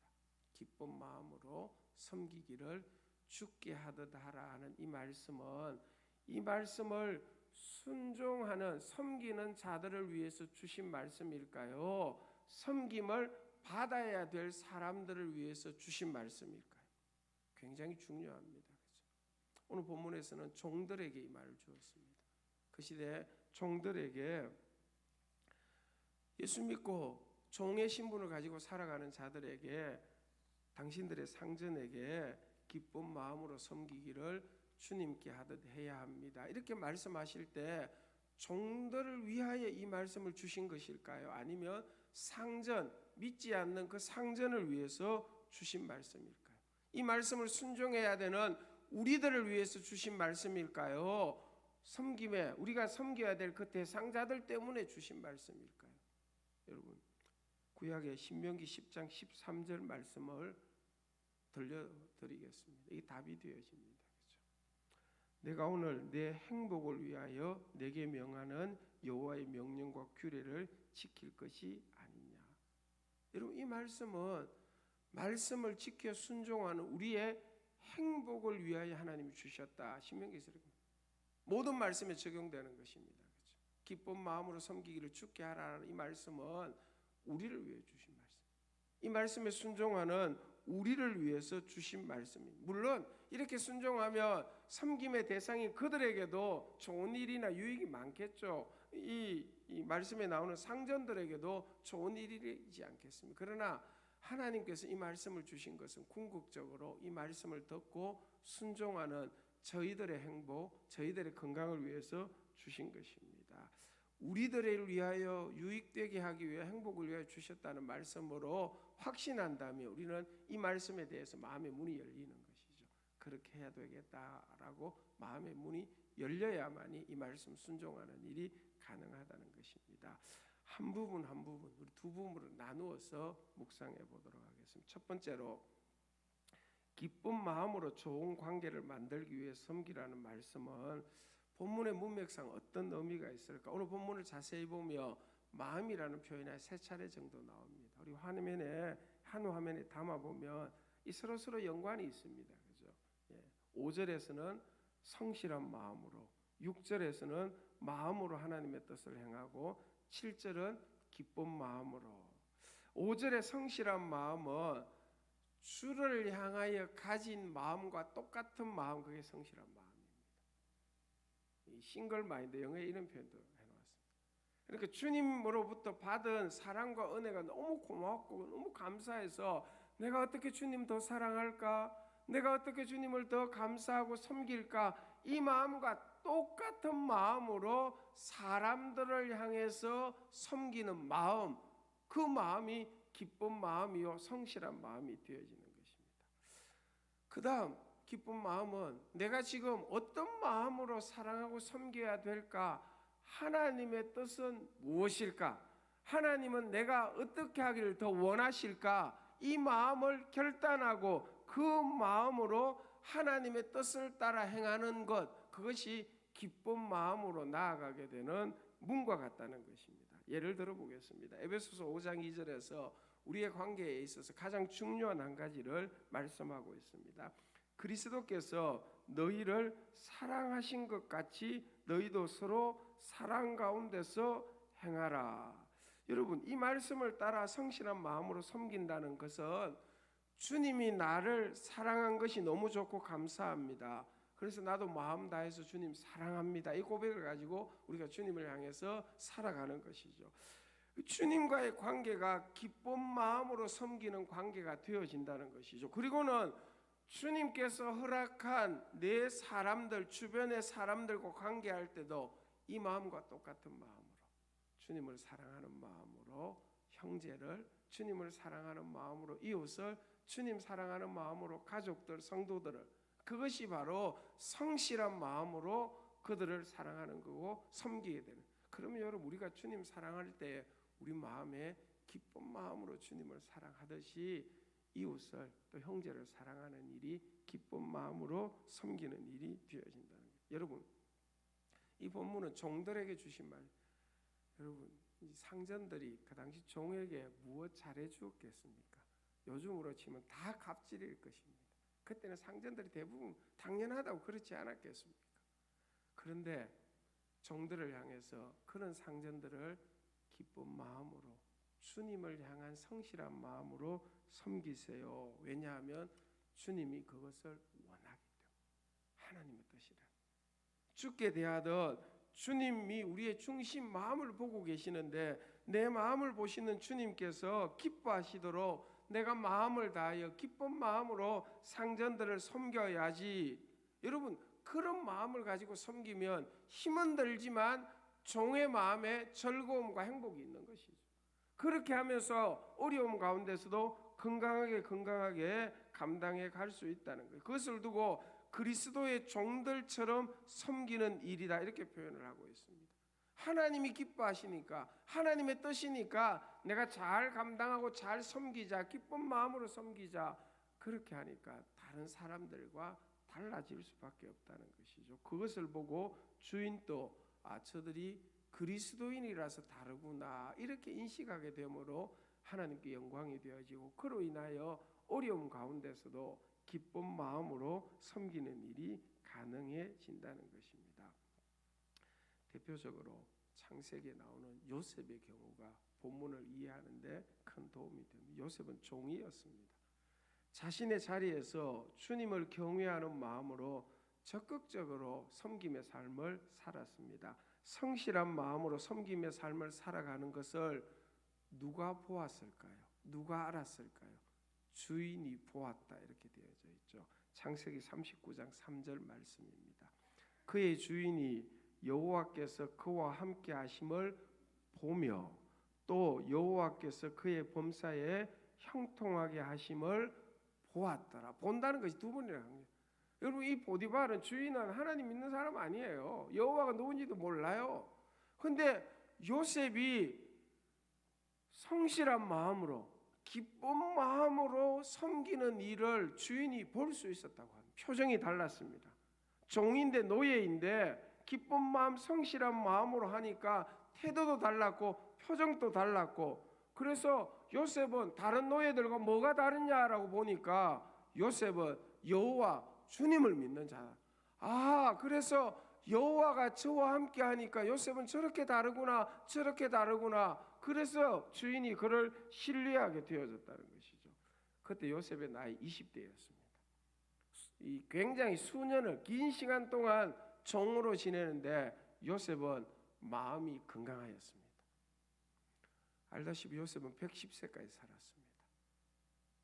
기쁜 마음으로 섬기기를 주께 하듯 하라 하는 이 말씀은 이 말씀을 순종하는 섬기는 자들을 위해서 주신 말씀일까요? 섬김을 받아야 될 사람들을 위해서 주신 말씀일까요? 굉장히 중요합니다. 그렇죠? 오늘 본문에서는 종들에게 이 말을 주었습니다. 그 시대 종들에게 예수 믿고 종의 신분을 가지고 살아가는 자들에게 당신들의 상전에게 기쁜 마음으로 섬기기를 주님께 하듯 해야 합니다. 이렇게 말씀하실 때 종들을 위하여 이 말씀을 주신 것일까요? 아니면 상전, 믿지 않는 그 상전을 위해서 주신 말씀일까요? 이 말씀을 순종해야 되는 우리들을 위해서 주신 말씀일까요? 섬김에 우리가 섬겨야 될 그 대상자들 때문에 주신 말씀일까요? 여러분, 구약의 신명기 10장 13절 말씀을 들려드리겠습니다. 이게 답이 되어집니다. 그렇죠? 내가 오늘 내 행복을 위하여 내게 명하는 여호와의 명령과 규례를 지킬 것이 아니냐. 여러분, 이 말씀은 말씀을 지켜 순종하는 우리의 행복을 위하여 하나님이 주셨다. 신명기에서 모든 말씀에 적용되는 것입니다. 그렇죠? 기쁜 마음으로 섬기기를 주께 하라는 이 말씀은 우리를 위해 주신 말씀. 이 말씀에 순종하는 우리를 위해서 주신 말씀입니다. 물론 이렇게 순종하면 섬김의 대상인 그들에게도 좋은 일이나 유익이 많겠죠. 이 말씀에 나오는 상전들에게도 좋은 일이지 않겠습니까? 그러나 하나님께서 이 말씀을 주신 것은 궁극적으로 이 말씀을 듣고 순종하는 저희들의 행복, 저희들의 건강을 위해서 주신 것입니다. 우리들을 위하여 유익되게 하기 위해 행복을 위하여 주셨다는 말씀으로 확신한다면 우리는 이 말씀에 대해서 마음의 문이 열리는 것이죠. 그렇게 해야 되겠다라고 마음의 문이 열려야만이 이 말씀 순종하는 일이 가능하다는 것입니다. 한 부분 한 부분, 우리 두 부분으로 나누어서 묵상해 보도록 하겠습니다. 첫 번째로 기쁜 마음으로 좋은 관계를 만들기 위해 섬기라는 말씀은 본문의 문맥상 어떤 의미가 있을까? 오늘 본문을 자세히 보며 마음이라는 표현이 세 차례 정도 나옵니다. 우리 한 화면에 담아 보면 이 서로 연관이 있습니다. 그죠? 5절에서는 성실한 마음으로, 6절에서는 마음으로 하나님의 뜻을 행하고 7절은 기쁜 마음으로. 5절의 성실한 마음은 주를 향하여 가진 마음과 똑같은 마음, 그게 성실한 마음입니다. 이 싱글 마인드, 영어에 이런 표현도 해놨습니다. 그러니까 주님으로부터 받은 사랑과 은혜가 너무 고맙고 너무 감사해서 내가 어떻게 주님 더 사랑할까? 내가 어떻게 주님을 더 감사하고 섬길까? 이 마음과 똑같은 마음으로 사람들을 향해서 섬기는 마음, 그 마음이 기쁜 마음이요 성실한 마음이 되어지는 것입니다. 그 다음 기쁜 마음은 내가 지금 어떤 마음으로 사랑하고 섬겨야 될까? 하나님의 뜻은 무엇일까? 하나님은 내가 어떻게 하기를 더 원하실까? 이 마음을 결단하고 그 마음으로 하나님의 뜻을 따라 행하는 것, 그것이 기쁜 마음으로 나아가게 되는 문과 같다는 것입니다. 예를 들어 보겠습니다. 에베소서 5장 2절에서 우리의 관계에 있어서 가장 중요한 한 가지를 말씀하고 있습니다. 그리스도께서 너희를 사랑하신 것 같이 너희도 서로 사랑 가운데서 행하라. 여러분, 이 말씀을 따라 성실한 마음으로 섬긴다는 것은 주님이 나를 사랑한 것이 너무 좋고 감사합니다. 그래서 나도 마음 다해서 주님 사랑합니다. 이 고백을 가지고 우리가 주님을 향해서 살아가는 것이죠. 주님과의 관계가 기쁜 마음으로 섬기는 관계가 되어진다는 것이죠. 그리고는 주님께서 허락한 내 사람들, 주변의 사람들과 관계할 때도 이 마음과 똑같은 마음으로, 주님을 사랑하는 마음으로 형제를, 주님을 사랑하는 마음으로 이웃을, 주님 사랑하는 마음으로 가족들, 성도들을, 그것이 바로 성실한 마음으로 그들을 사랑하는 거고 섬기게 되는. 그러면 여러분, 우리가 주님 사랑할 때 우리 마음에 기쁜 마음으로 주님을 사랑하듯이 이웃을, 또 형제를 사랑하는 일이 기쁜 마음으로 섬기는 일이 되어진다는 거예요. 여러분, 이 본문은 종들에게 주신 말. 여러분, 이 상전들이 그 당시 종에게 무엇 잘해 주었겠습니까? 요즘으로 치면 다 갑질일 것입니다. 그때는 상전들이 대부분 당연하다고 그렇지 않았겠습니까? 그런데 종들을 향해서 그런 상전들을 기쁜 마음으로, 주님을 향한 성실한 마음으로 섬기세요. 왜냐하면 주님이 그것을 원하기 때문에. 하나님의 뜻이라. 주께 대하듯 주님이 우리의 중심 마음을 보고 계시는데, 내 마음을 보시는 주님께서 기뻐하시도록 내가 마음을 다하여 기쁜 마음으로 상전들을 섬겨야지. 여러분, 그런 마음을 가지고 섬기면 힘은 들지만 종의 마음에 즐거움과 행복이 있는 것이죠. 그렇게 하면서 어려움 가운데서도 건강하게 감당해 갈 수 있다는 거예요. 그것을 두고 그리스도의 종들처럼 섬기는 일이다, 이렇게 표현을 하고 있습니다. 하나님이 기뻐하시니까, 하나님의 뜻이니까 내가 잘 감당하고 잘 섬기자, 기쁜 마음으로 섬기자, 그렇게 하니까 다른 사람들과 달라질 수밖에 없다는 것이죠. 그것을 보고 주인도 저들이 그리스도인이라서 다르구나, 이렇게 인식하게 되므로 하나님께 영광이 되어지고, 그로 인하여 어려움 가운데서도 기쁜 마음으로 섬기는 일이 가능해진다는 것입니다. 대표적으로 창세기에 나오는 요셉의 경우가 본문을 이해하는 데 큰 도움이 됩니다. 요셉은 종이었습니다. 자신의 자리에서 주님을 경외하는 마음으로 적극적으로 섬김의 삶을 살았습니다. 성실한 마음으로 섬김의 삶을 살아가는 것을 누가 보았을까요? 누가 알았을까요? 주인이 보았다, 이렇게 되어져 있죠. 창세기 39장 3절 말씀입니다. 그의 주인이 여호와께서 그와 함께 하심을 보며 또 여호와께서 그의 범사에 형통하게 하심을 보았더라. 본다는 것이 두 번이나 한 거예요. 여러분, 이 보디발은, 주인은 하나님 믿는 사람 아니에요. 여호와가 누군지도 몰라요. 근데 요셉이 성실한 마음으로, 기쁜 마음으로 섬기는 일을 주인이 볼 수 있었다고 합니다. 표정이 달랐습니다. 종인데, 노예인데 기쁜 마음, 성실한 마음으로 하니까 태도도 달랐고 표정도 달랐고, 그래서 요셉은 다른 노예들과 뭐가 다르냐라고 보니까 요셉은 여호와, 주님을 믿는 자다. 그래서 여호와가 저와 함께 하니까 요셉은 저렇게 다르구나, 저렇게 다르구나. 그래서 주인이 그를 신뢰하게 되어졌다는 것이죠. 그때 요셉의 나이 20대였습니다. 이 굉장히 수년을, 긴 시간 동안 종으로 지내는데 요셉은 마음이 건강하였습니다. 알다시피 요셉은 110세까지 살았습니다.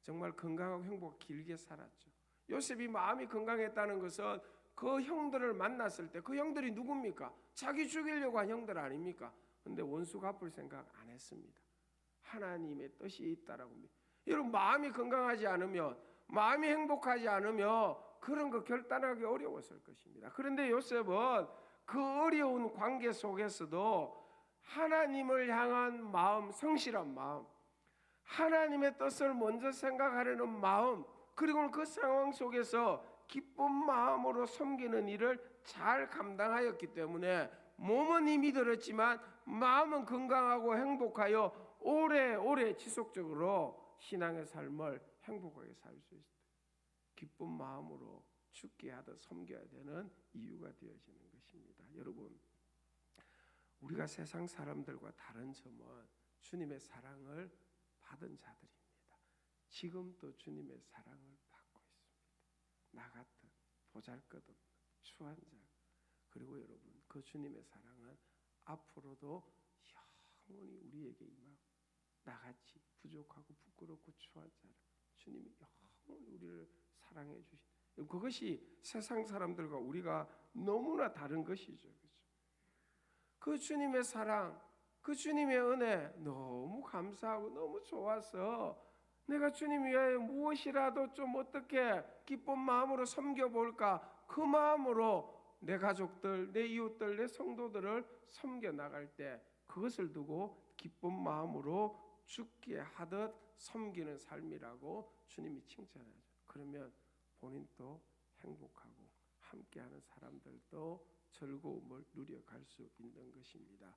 정말 건강하고 행복하고 길게 살았죠. 요셉이 마음이 건강했다는 것은 그 형들을 만났을 때, 그 형들이 누굽니까? 자기 죽이려고 한 형들 아닙니까? 근데 원수 갚을 생각 안 했습니다. 하나님의 뜻이 있다라고 믿습니다. 여러분, 마음이 건강하지 않으면, 마음이 행복하지 않으면 그런 거 결단하기 어려웠을 것입니다. 그런데 요셉은 그 어려운 관계 속에서도 하나님을 향한 마음, 성실한 마음, 하나님의 뜻을 먼저 생각하려는 마음, 그리고 그 상황 속에서 기쁜 마음으로 섬기는 일을 잘 감당하였기 때문에 몸은 힘이 들었지만 마음은 건강하고 행복하여 오래오래 지속적으로 신앙의 삶을 행복하게 살 수 있다. 기쁜 마음으로 죽게 하듯 섬겨야 되는 이유가 되어지는 것입니다. 여러분, 우리가 세상 사람들과 다른 점은 주님의 사랑을 받은 자들입니다. 지금도 주님의 사랑을 받고 있습니다. 나 같은 보잘것없는 추한 자. 그리고 여러분, 그 주님의 사랑은 앞으로도 영원히 우리에게 임하고, 나같이 부족하고 부끄럽고 추한 자를 주님이 영원히 우리를 사랑해 주신, 그것이 세상 사람들과 우리가 너무나 다른 것이죠. 그렇죠? 그 주님의 사랑, 그 주님의 은혜 너무 감사하고 너무 좋아서 내가 주님 위하여 무엇이라도 좀 어떻게 기쁜 마음으로 섬겨볼까, 그 마음으로 내 가족들, 내 이웃들, 내 성도들을 섬겨 나갈 때 그것을 두고 기쁜 마음으로 죽게 하듯 섬기는 삶이라고 주님이 칭찬하죠. 그러면 본인도 행복하고 함께하는 사람들도 즐거움을 누려갈 수 있는 것입니다.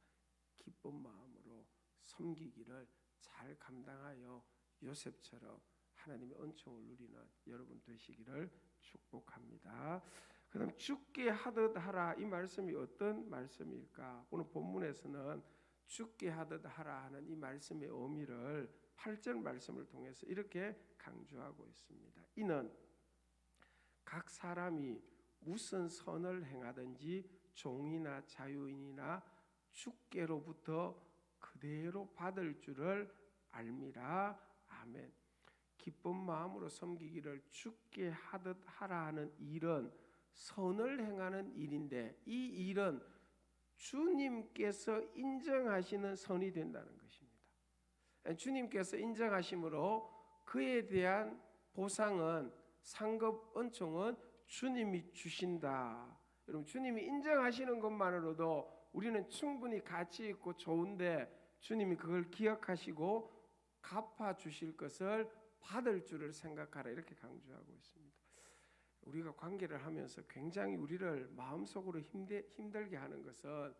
기쁜 마음으로 섬기기를 잘 감당하여 요셉처럼 하나님의 은총을 누리는 여러분 되시기를 축복합니다. 그다음 죽게 하듯 하라, 이 말씀이 어떤 말씀일까? 오늘 본문에서는 죽게 하듯 하라 하는 이 말씀의 의미를 8절 말씀을 통해서 이렇게 강조하고 있습니다. 이는 각 사람이 무슨 선을 행하든지 종이나 자유인이나 주께로부터 그대로 받을 줄을 알미라. 아멘. 기쁜 마음으로 섬기기를 죽게 하듯 하라 하는 일은 선을 행하는 일인데, 이 일은 주님께서 인정하시는 선이 된다는 것입니다. 주님께서 인정하심으로 그에 대한 보상은, 상급 은총은 주님이 주신다. 여러분, 주님이 인정하시는 것만으로도 우리는 충분히 가치 있고 좋은데, 주님이 그걸 기억하시고 갚아 주실 것을 받을 줄을 생각하라, 이렇게 강조하고 있습니다. 우리가 관계를 하면서 굉장히 우리를 마음속으로 힘들게 하는 것은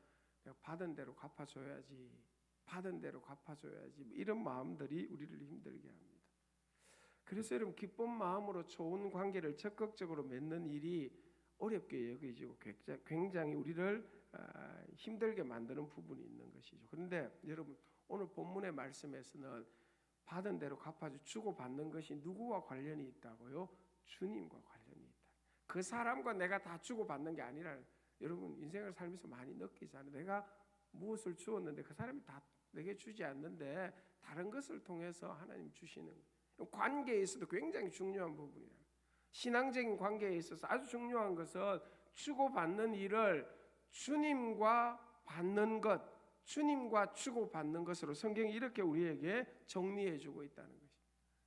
받은 대로 갚아줘야지, 받은 대로 갚아줘야지, 이런 마음들이 우리를 힘들게 합니다. 그래서 여러분, 기쁜 마음으로 좋은 관계를 적극적으로 맺는 일이 어렵게 여겨지고 굉장히 우리를 힘들게 만드는 부분이 있는 것이죠. 그런데 여러분, 오늘 본문의 말씀에서는 받은 대로 갚아주, 주고받는 것이 누구와 관련이 있다고요? 주님과 관련이 있다. 그 사람과 내가 다 주고받는 게 아니라, 여러분 인생을 살면서 많이 느끼잖아요. 내가 무엇을 주었는데 그 사람이 다 내게 주지 않는데 다른 것을 통해서 하나님 주시는, 관계에 있어도 굉장히 중요한 부분이에요. 신앙적인 관계에 있어서 아주 중요한 것은 주고받는 일을 주님과 받는 것, 주님과 주고받는 것으로 성경이 이렇게 우리에게 정리해주고 있다는 것이.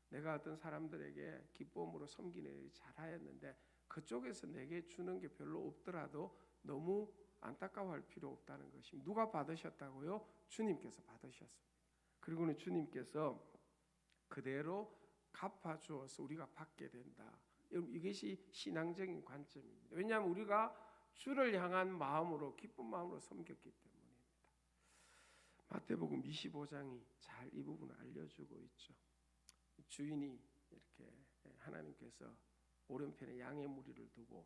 내가 어떤 사람들에게 기쁨으로 섬기는 일을 잘하였는데 그쪽에서 내게 주는 게 별로 없더라도 너무 안타까워할 필요 없다는 것입니다. 누가 받으셨다고요? 주님께서 받으셨습니다. 그리고는 주님께서 그대로 갚아주어서 우리가 받게 된다. 이것이 신앙적인 관점입니다. 왜냐하면 우리가 주를 향한 마음으로, 기쁜 마음으로 섬겼기 때문입니다. 마태복음 25장이 잘 이 부분을 알려주고 있죠. 주인이 이렇게 하나님께서 오른편에 양의 무리를 두고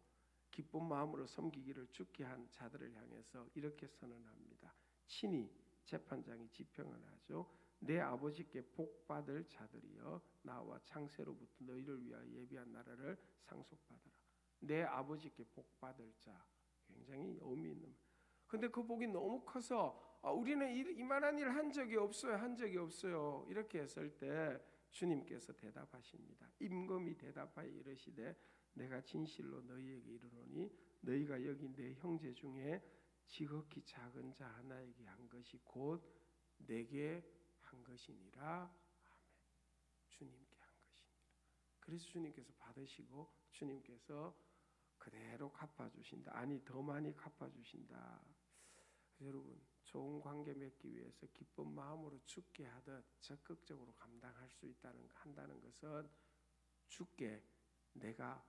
기쁜 마음으로 섬기기를 죽게 한 자들을 향해서 이렇게 선언합니다. 친히 재판장이 지평을 하죠. 내 아버지께 복 받을 자들이여, 나와 창세로부터 너희를 위하여 예비한 나라를 상속받으라. 내 아버지께 복 받을 자, 굉장히 의미 있는. 근데 그 복이 너무 커서 우리는 이만한 일 한 적이 없어요, 한 적이 없어요, 이렇게 했을 때 주님께서 대답하십니다. 임금이 대답하여 이르시되 내가 진실로 너희에게 이르노니 너희가 여기 내 형제 중에 지극히 작은 자 하나에게 한 것이 곧 내게 한 것이니라. 아멘. 주님께 한 것이니라. 그래서 주님께서 받으시고 주님께서 그대로 갚아주신다. 아니, 더 많이 갚아주신다. 여러분, 좋은 관계 맺기 위해서 기쁜 마음으로 죽게 하듯 적극적으로 감당할 수 한다는 것은 주께 내가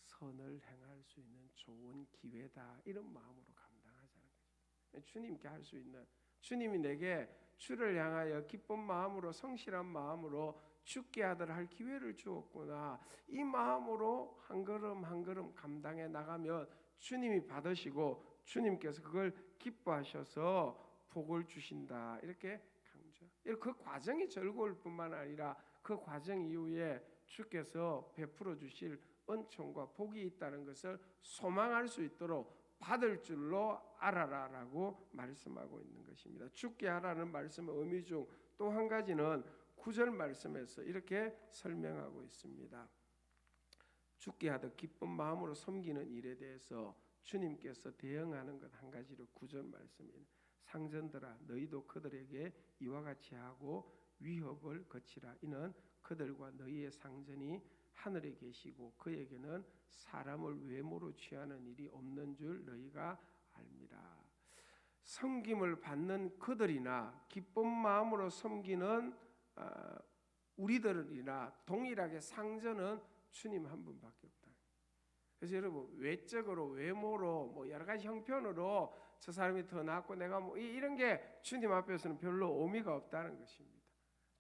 선을 행할 수 있는 좋은 기회다, 이런 마음으로 감당하자는 거죠. 주님께 할 수 있는, 주님이 내게 주를 향하여 기쁜 마음으로, 성실한 마음으로 죽게 하듯 할 기회를 주었구나, 이 마음으로 한 걸음 한 걸음 감당해 나가면 주님이 받으시고 주님께서 그걸 기뻐하셔서 복을 주신다, 이렇게 강조. 그 과정이 즐거울 뿐만 아니라 그 과정 이후에 주께서 베풀어 주실 은총과 복이 있다는 것을 소망할 수 있도록 받을 줄로 알아라라고 말씀하고 있는 것입니다. 죽게 하라는 말씀의 의미 중 또 한 가지는 9절 말씀에서 이렇게 설명하고 있습니다. 죽게 하듯 기쁜 마음으로 섬기는 일에 대해서 주님께서 대응하는 것 한 가지로 9절 말씀입니다. 상전들아 너희도 그들에게 이와 같이 하고 위협을 거치라. 이는 그들과 너희의 상전이 하늘에 계시고 그에게는 사람을 외모로 취하는 일이 없는 줄 너희가 알미라. 섬김을 받는 그들이나 기쁜 마음으로 섬기는 우리들이나 동일하게 상전은 주님 한 분밖에 없다. 그래서 여러분 외적으로 외모로 뭐 여러 가지 형편으로 저 사람이 더 낫고 내가 뭐 이런 게 주님 앞에서는 별로 의미가 없다는 것입니다.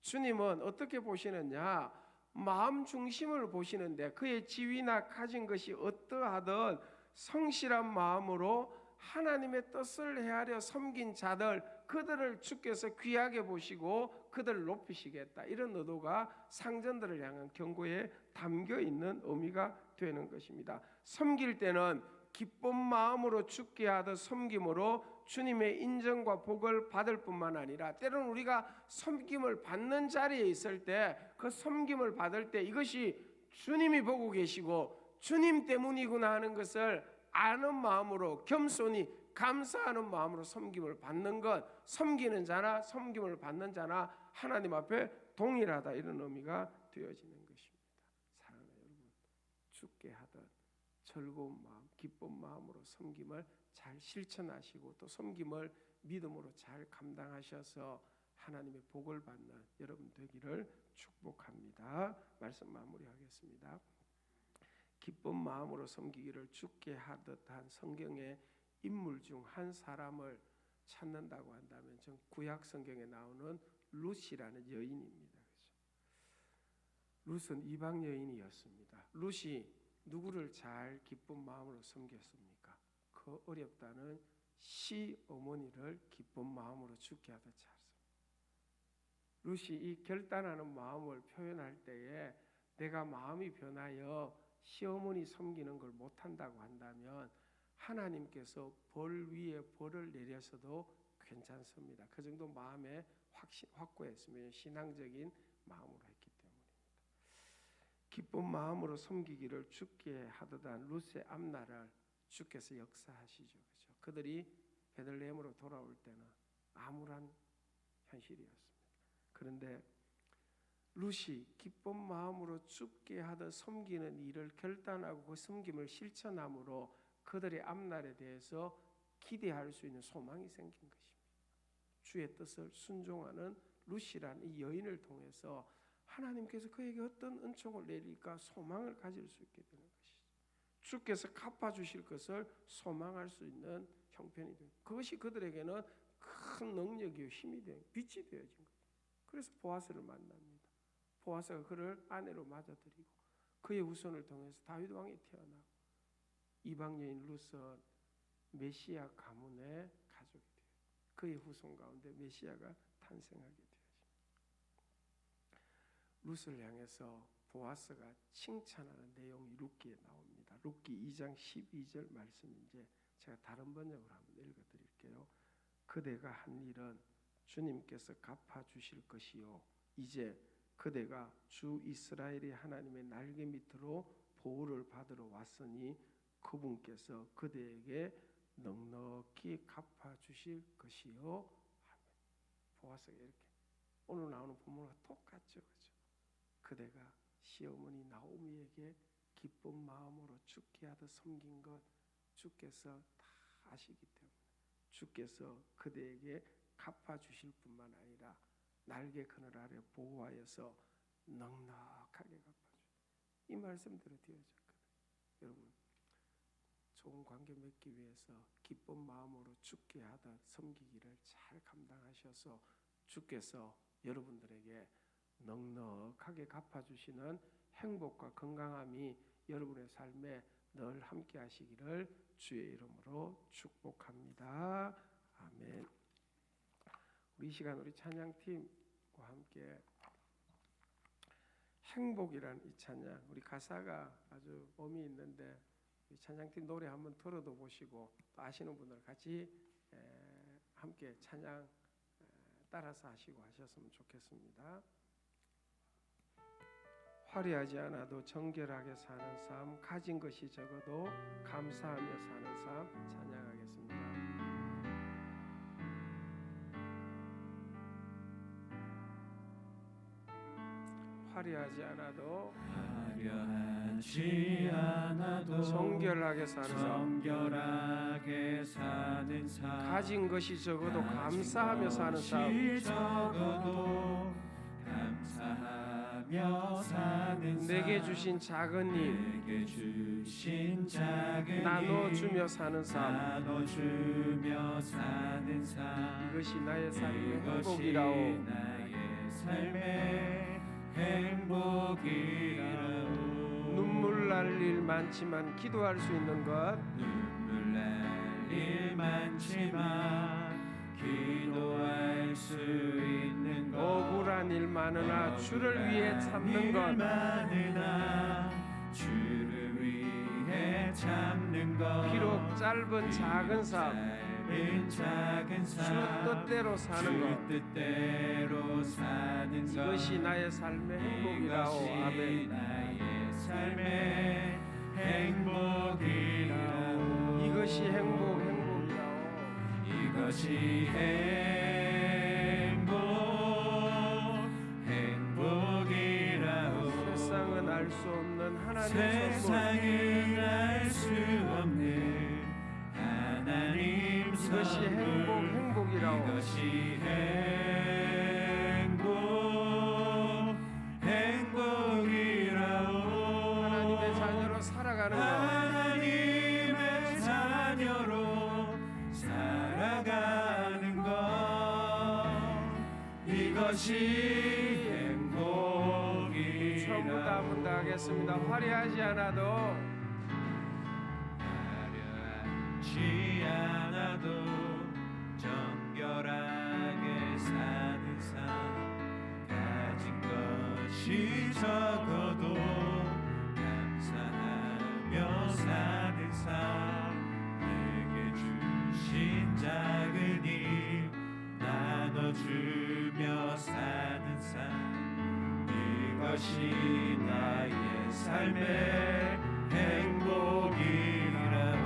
주님은 어떻게 보시느냐? 마음 중심을 보시는데 그의 지위나 가진 것이 어떠하든 성실한 마음으로 하나님의 뜻을 헤아려 섬긴 자들 그들을 주께서 귀하게 보시고 그들을 높이시겠다. 이런 의도가 상전들을 향한 경고에 담겨 있는 의미가 되는 것입니다. 섬길 때는 기쁜 마음으로 죽게 하듯 섬김으로 주님의 인정과 복을 받을 뿐만 아니라 때로는 우리가 섬김을 받는 자리에 있을 때 그 섬김을 받을 때 이것이 주님이 보고 계시고 주님 때문이구나 하는 것을 아는 마음으로 겸손히 감사하는 마음으로 섬김을 받는 것, 섬기는 자나 섬김을 받는 자나 하나님 앞에 동일하다 이런 의미가 되어지는 것입니다. 사랑하는 여러분, 죽게 하듯 즐거운 마음, 기쁜 마음으로 섬김을 잘 실천하시고 또 섬김을 믿음으로 잘 감당하셔서 하나님의 복을 받는 여러분 되기를 축복합니다. 말씀 마무리하겠습니다. 기쁜 마음으로 섬기기를 죽게 하듯한 성경의 인물 중 한 사람을 찾는다고 한다면 전 구약 성경에 나오는 룻이라는 여인입니다. 룻은 이방 여인이었습니다. 룻이 누구를 잘 기쁜 마음으로 섬겼습니까? 그 어렵다는 시어머니를 기쁜 마음으로 죽게 하듯 잘 섬겼습니다. 룻이 이 결단하는 마음을 표현할 때에 내가 마음이 변하여 시어머니 섬기는 걸 못한다고 한다면 하나님께서 벌 위에 벌을 내려서도 괜찮습니다. 그 정도 마음에 확고했으면 신앙적인 마음으로 했기 때문입니다. 기쁜 마음으로 섬기기를 죽게 하듯한 룻의 앞날을 주께서 역사하시죠. 그렇죠? 그들이 베들레헴으로 돌아올 때는 암울한 현실이었습니다. 그런데 룻이 기쁜 마음으로 죽게 하듯 섬기는 일을 결단하고 그 섬김을 실천함으로 그들의 앞날에 대해서 기대할 수 있는 소망이 생긴 것입니다. 주의 뜻을 순종하는 룻이라는 이 여인을 통해서 하나님께서 그에게 어떤 은총을 내릴까 소망을 가질 수 있게 되는 것이죠. 주께서 갚아주실 것을 소망할 수 있는 형편이 됩니다. 그것이 그들에게는 큰 능력이요 힘이 되어 빛이 되어진 거예요. 그래서 보아스를 만납니다. 보아스가 그를 아내로 맞아들이고 그의 후손을 통해서 다윗 왕이 태어나고 이방 여인 룻은 메시아 가문의 가족이 되어요. 그의 후손 가운데 메시아가 탄생하게 되어집니다. 룻을 향해서 보아스가 칭찬하는 내용이 룻기에 나옵니다. 룻기 2장 12절 말씀인데 제가 다른 번역으로 한번 읽어드릴게요. 그대가 한 일은 주님께서 갚아주실 것이요 이제 그대가 주 이스라엘의 하나님의 날개 밑으로 보호를 받으러 왔으니 그분께서 그대에게 넉넉히 갚아주실 것이요. 보아스가 이렇게 오늘 나오는 본문과 똑같죠, 그렇죠? 그대가 시어머니 나오미에게 기쁜 마음으로 죽게 하듯 섬긴 것 주께서 다 아시기 때문에 주께서 그대에게 갚아주실 뿐만 아니라 날개 그늘 아래 보호하여서 넉넉하게 갚아주세요. 이 말씀대로 되어졌거든요. 여러분 좋은 관계 맺기 위해서 기쁜 마음으로 죽게 하듯 섬기기를 잘 감당하셔서 주께서 여러분들에게 넉넉하게 갚아주시는 행복과 건강함이 여러분의 삶에 늘 함께 하시기를 주의 이름으로 축복합니다. 아멘. 우리 이 시간 우리 찬양팀과 함께 행복이라는 이 찬양, 우리 가사가 아주 의미 있는데 이 찬양팀 노래 한번 들어도 보시고 또 아시는 분들 같이 함께 찬양 따라서 하시고 하셨으면 좋겠습니다. 화려하지 않아도 정결하게 사는 삶, 가진 것이 적어도 감사하며 사는 삶 찬양하겠습니다. 화려하지 않아도 화려하지 않아도 정결하게 사는 삶, 정결하게 사는 삶 가진 것이 적어도 감사하며 사는 삶, 적어도 감사하며 사는 삶 내게 주신 작은 일 내게 주신 작은 나눠주며 사는 삶, 나눠주며 사는 삶 이것이 나의 삶의 이것이 행복이라오. 나의 삶의 행복이라오. 눈물 날 일 많지만 기도할 수 있는 것, 눈물 날 일 많지만 기도할 수 있는 것 억울한 일 많으나 주를 위해 참는 일 것, 많으나 주를 위해 참는 것 비록 짧은 작은 삶, 짧은 작은 주 삶 뜻대로 사는 것, 주 뜻대로 사는 것 이것이 나의 삶의 행복이라오. 이것이 아멘. 나의 삶의 행복이라오. 이것이 행복이라오. 이것이 행복이라오. 세상은 알 수 없는 하나님의 선물, 세상은 알 수 없는 하나님 이것이 선물. 행복이라오. 이것이 행복이라오. 하나님의 자녀로 살아가는 것, 하나님의 자녀로 살아가는 것 이것이 행복이라오. 전부 다 하겠습니다. 화려하지 않아도 화려하지 않아도 정결하게 사는 삶 가진 것이 적어도 감사하며 사는 삶 내게 주신 작은 일 나눠주며 사는 삶 이것이 나의 삶의 행복이라고.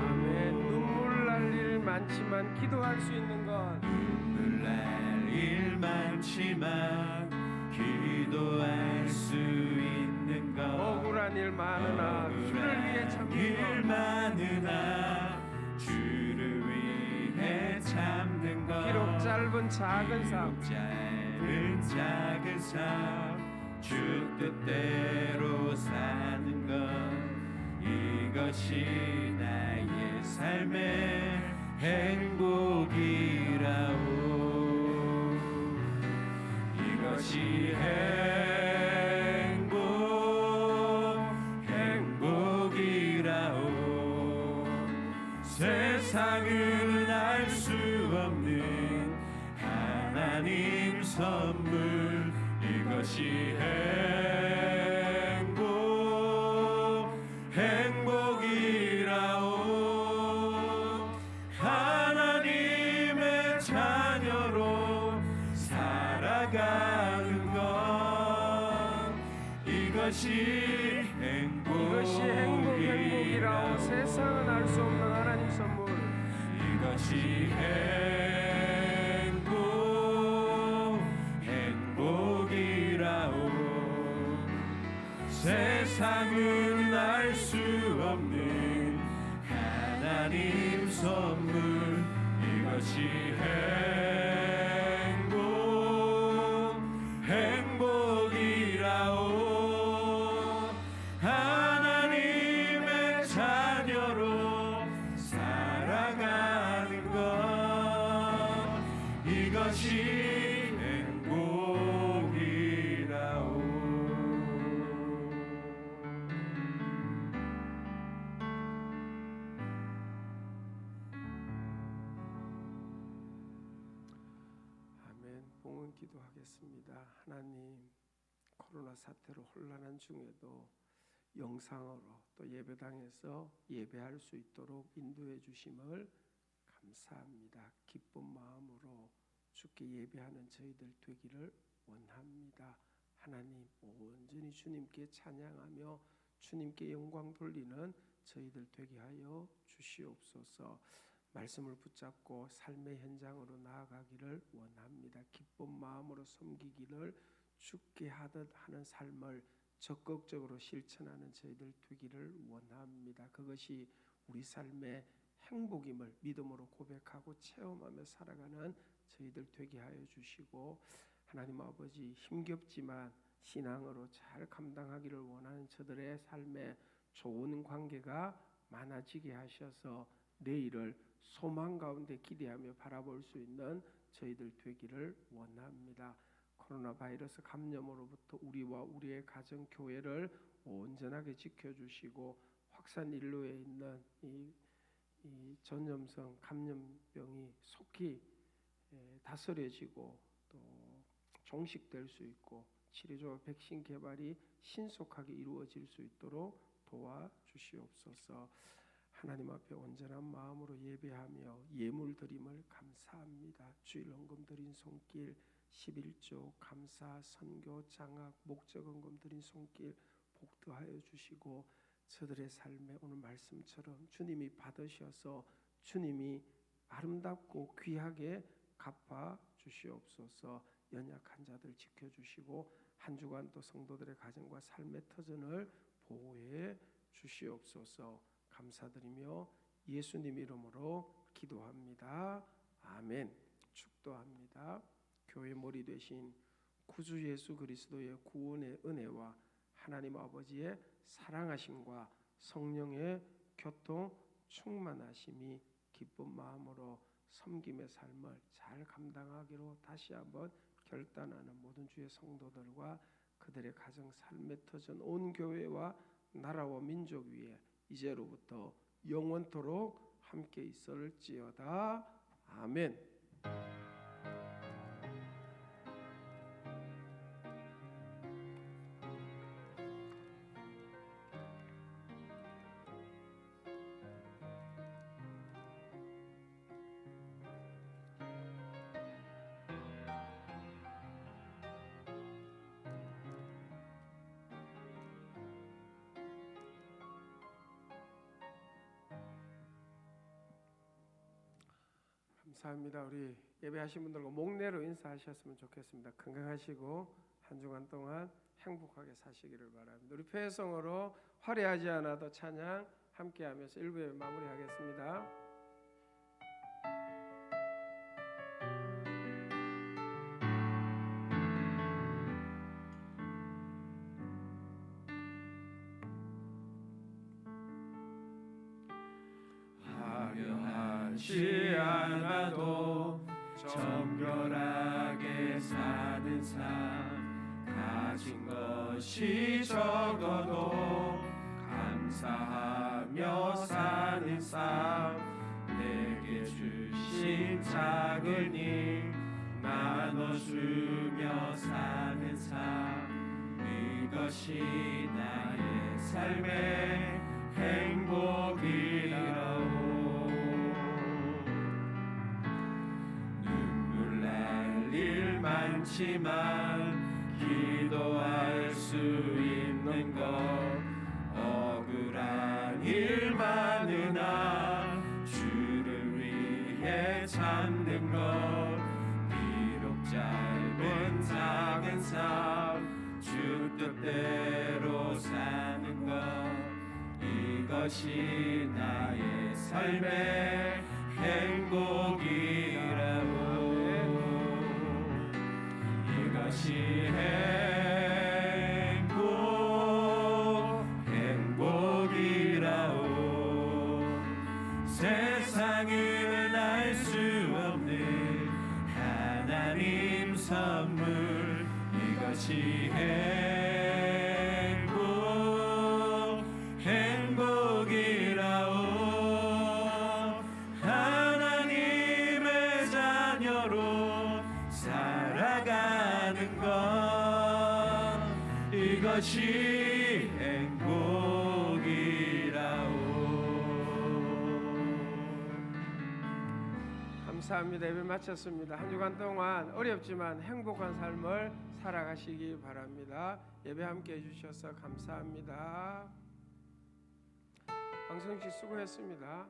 눈물 날 일 많지만 기도할 수 있는 것, 눈물 날 일 많지만 기도할 수 있는 것 억울한 일 많으나 주를 위해 참는 일 것, 많으나 주를 위해 참는 것 비록 짧은 작은 삶, 짧은 작은 삶 주 뜻대로 사는 것 이것이 나의 삶의 행복이라오. 이것이 행복이라오. 세상은 알 수 없는 하나님 선물 이것이 행복이라오. 하나님의 자녀로 살아가는 것 이것이 행복이라오. 세상은 알 수 없는 하나님 선물, 이것이 행복이라오. 세상은 알 수 없는 하나님 선물 이것이 행복이라오. 하나님의 자녀로 살아가는 것 이것이 행복이라오. 아멘. 봉헌 기도하겠습니다. 하나님, 코로나 사태로 혼란한 중에도 영상으로 또 예배당에서 예배할 수 있도록 인도해 주심을 감사합니다. 기쁜 마음으로 주께 예배하는 저희들 되기를 원합니다. 하나님 온전히 주님께 찬양하며 주님께 영광 돌리는 저희들 되게 하여 주시옵소서. 말씀을 붙잡고 삶의 현장으로 나아가기를 원합니다. 기쁜 마음으로 섬기기를 주께 하듯 하는 삶을 적극적으로 실천하는 저희들 되기를 원합니다. 그것이 우리 삶의 행복임을 믿음으로 고백하고 체험하며 살아가는 저희들 되게 하여 주시고, 하나님 아버지 힘겹지만 신앙으로 잘 감당하기를 원하는 저들의 삶에 좋은 관계가 많아지게 하셔서 내일을 소망 가운데 기대하며 바라볼 수 있는 저희들 되기를 원합니다. 코로나 바이러스 감염으로부터 우리와 우리의 가정 교회를 온전하게 지켜주시고, 확산 인로에 있는 이 전염성 감염병이 속히 다스려지고 또 종식될 수 있고 치료제와 백신 개발이 신속하게 이루어질 수 있도록 도와주시옵소서. 하나님 앞에 온전한 마음으로 예배하며 예물 드림을 감사합니다. 주일 헌금 드린 손길, 11조 감사, 선교, 장학, 목적 헌금 드린 손길 복도하여 주시고, 저들의 삶에 오늘 말씀처럼 주님이 받으셔서 주님이 아름답고 귀하게 갚아 주시옵소서. 연약한 자들 지켜주시고 한 주간 또 성도들의 가정과 삶의 터전을 보호해 주시옵소서. 감사드리며 예수님 이름으로 기도합니다. 아멘. 축도합니다. 교회 머리 되신 구주 예수 그리스도의 구원의 은혜와 하나님 아버지의 사랑하심과 성령의 교통 충만하심이 기쁜 마음으로 섬김의 삶을 잘 감당하기로 다시 한번 결단하는 모든 주의 성도들과 그들의 가정 삶의 터전 온 교회와 나라와 민족 위에 이제로부터 영원토록 함께 있을지어다. 아멘. 감사합니다. 우리 예배하신 분들과 목례로 인사하셨으면 좋겠습니다. 건강하시고 한 주간 동안 행복하게 사시기를 바랍니다. 우리 표회성으로 화려하지 않아도 찬양 함께하면서 1부 예배 마무리하겠습니다. 화려하지 않아도 정결하게 사는 삶, 가진 것이 적어도 감사하며 사는 삶, 내게 주신 작은 일 나눠주며 사는 삶, 이것이 나의 삶의 행복이라오. 눈물 날 일 많지만 기도할 수 있는 것, 억울한 일 많으나 주를 위해 참는 것, 비록 짧은 작은 삶 주 뜻대로 사는 것, 이것이 나의 삶의 행복이라고. 이것이 행복이라오. 세상은 알 수 없는 하나님 선물, 이것이 행복이라오. 하나님의 자녀로 살아가는 것, 이것이 행복이라오. 감사합니다. 예배 마쳤습니다. 한 주간 동안 어렵지만 행복한 삶을 살아가시기 바랍니다. 예배 함께 해주셔서 감사합니다. 방송씨 수고했습니다.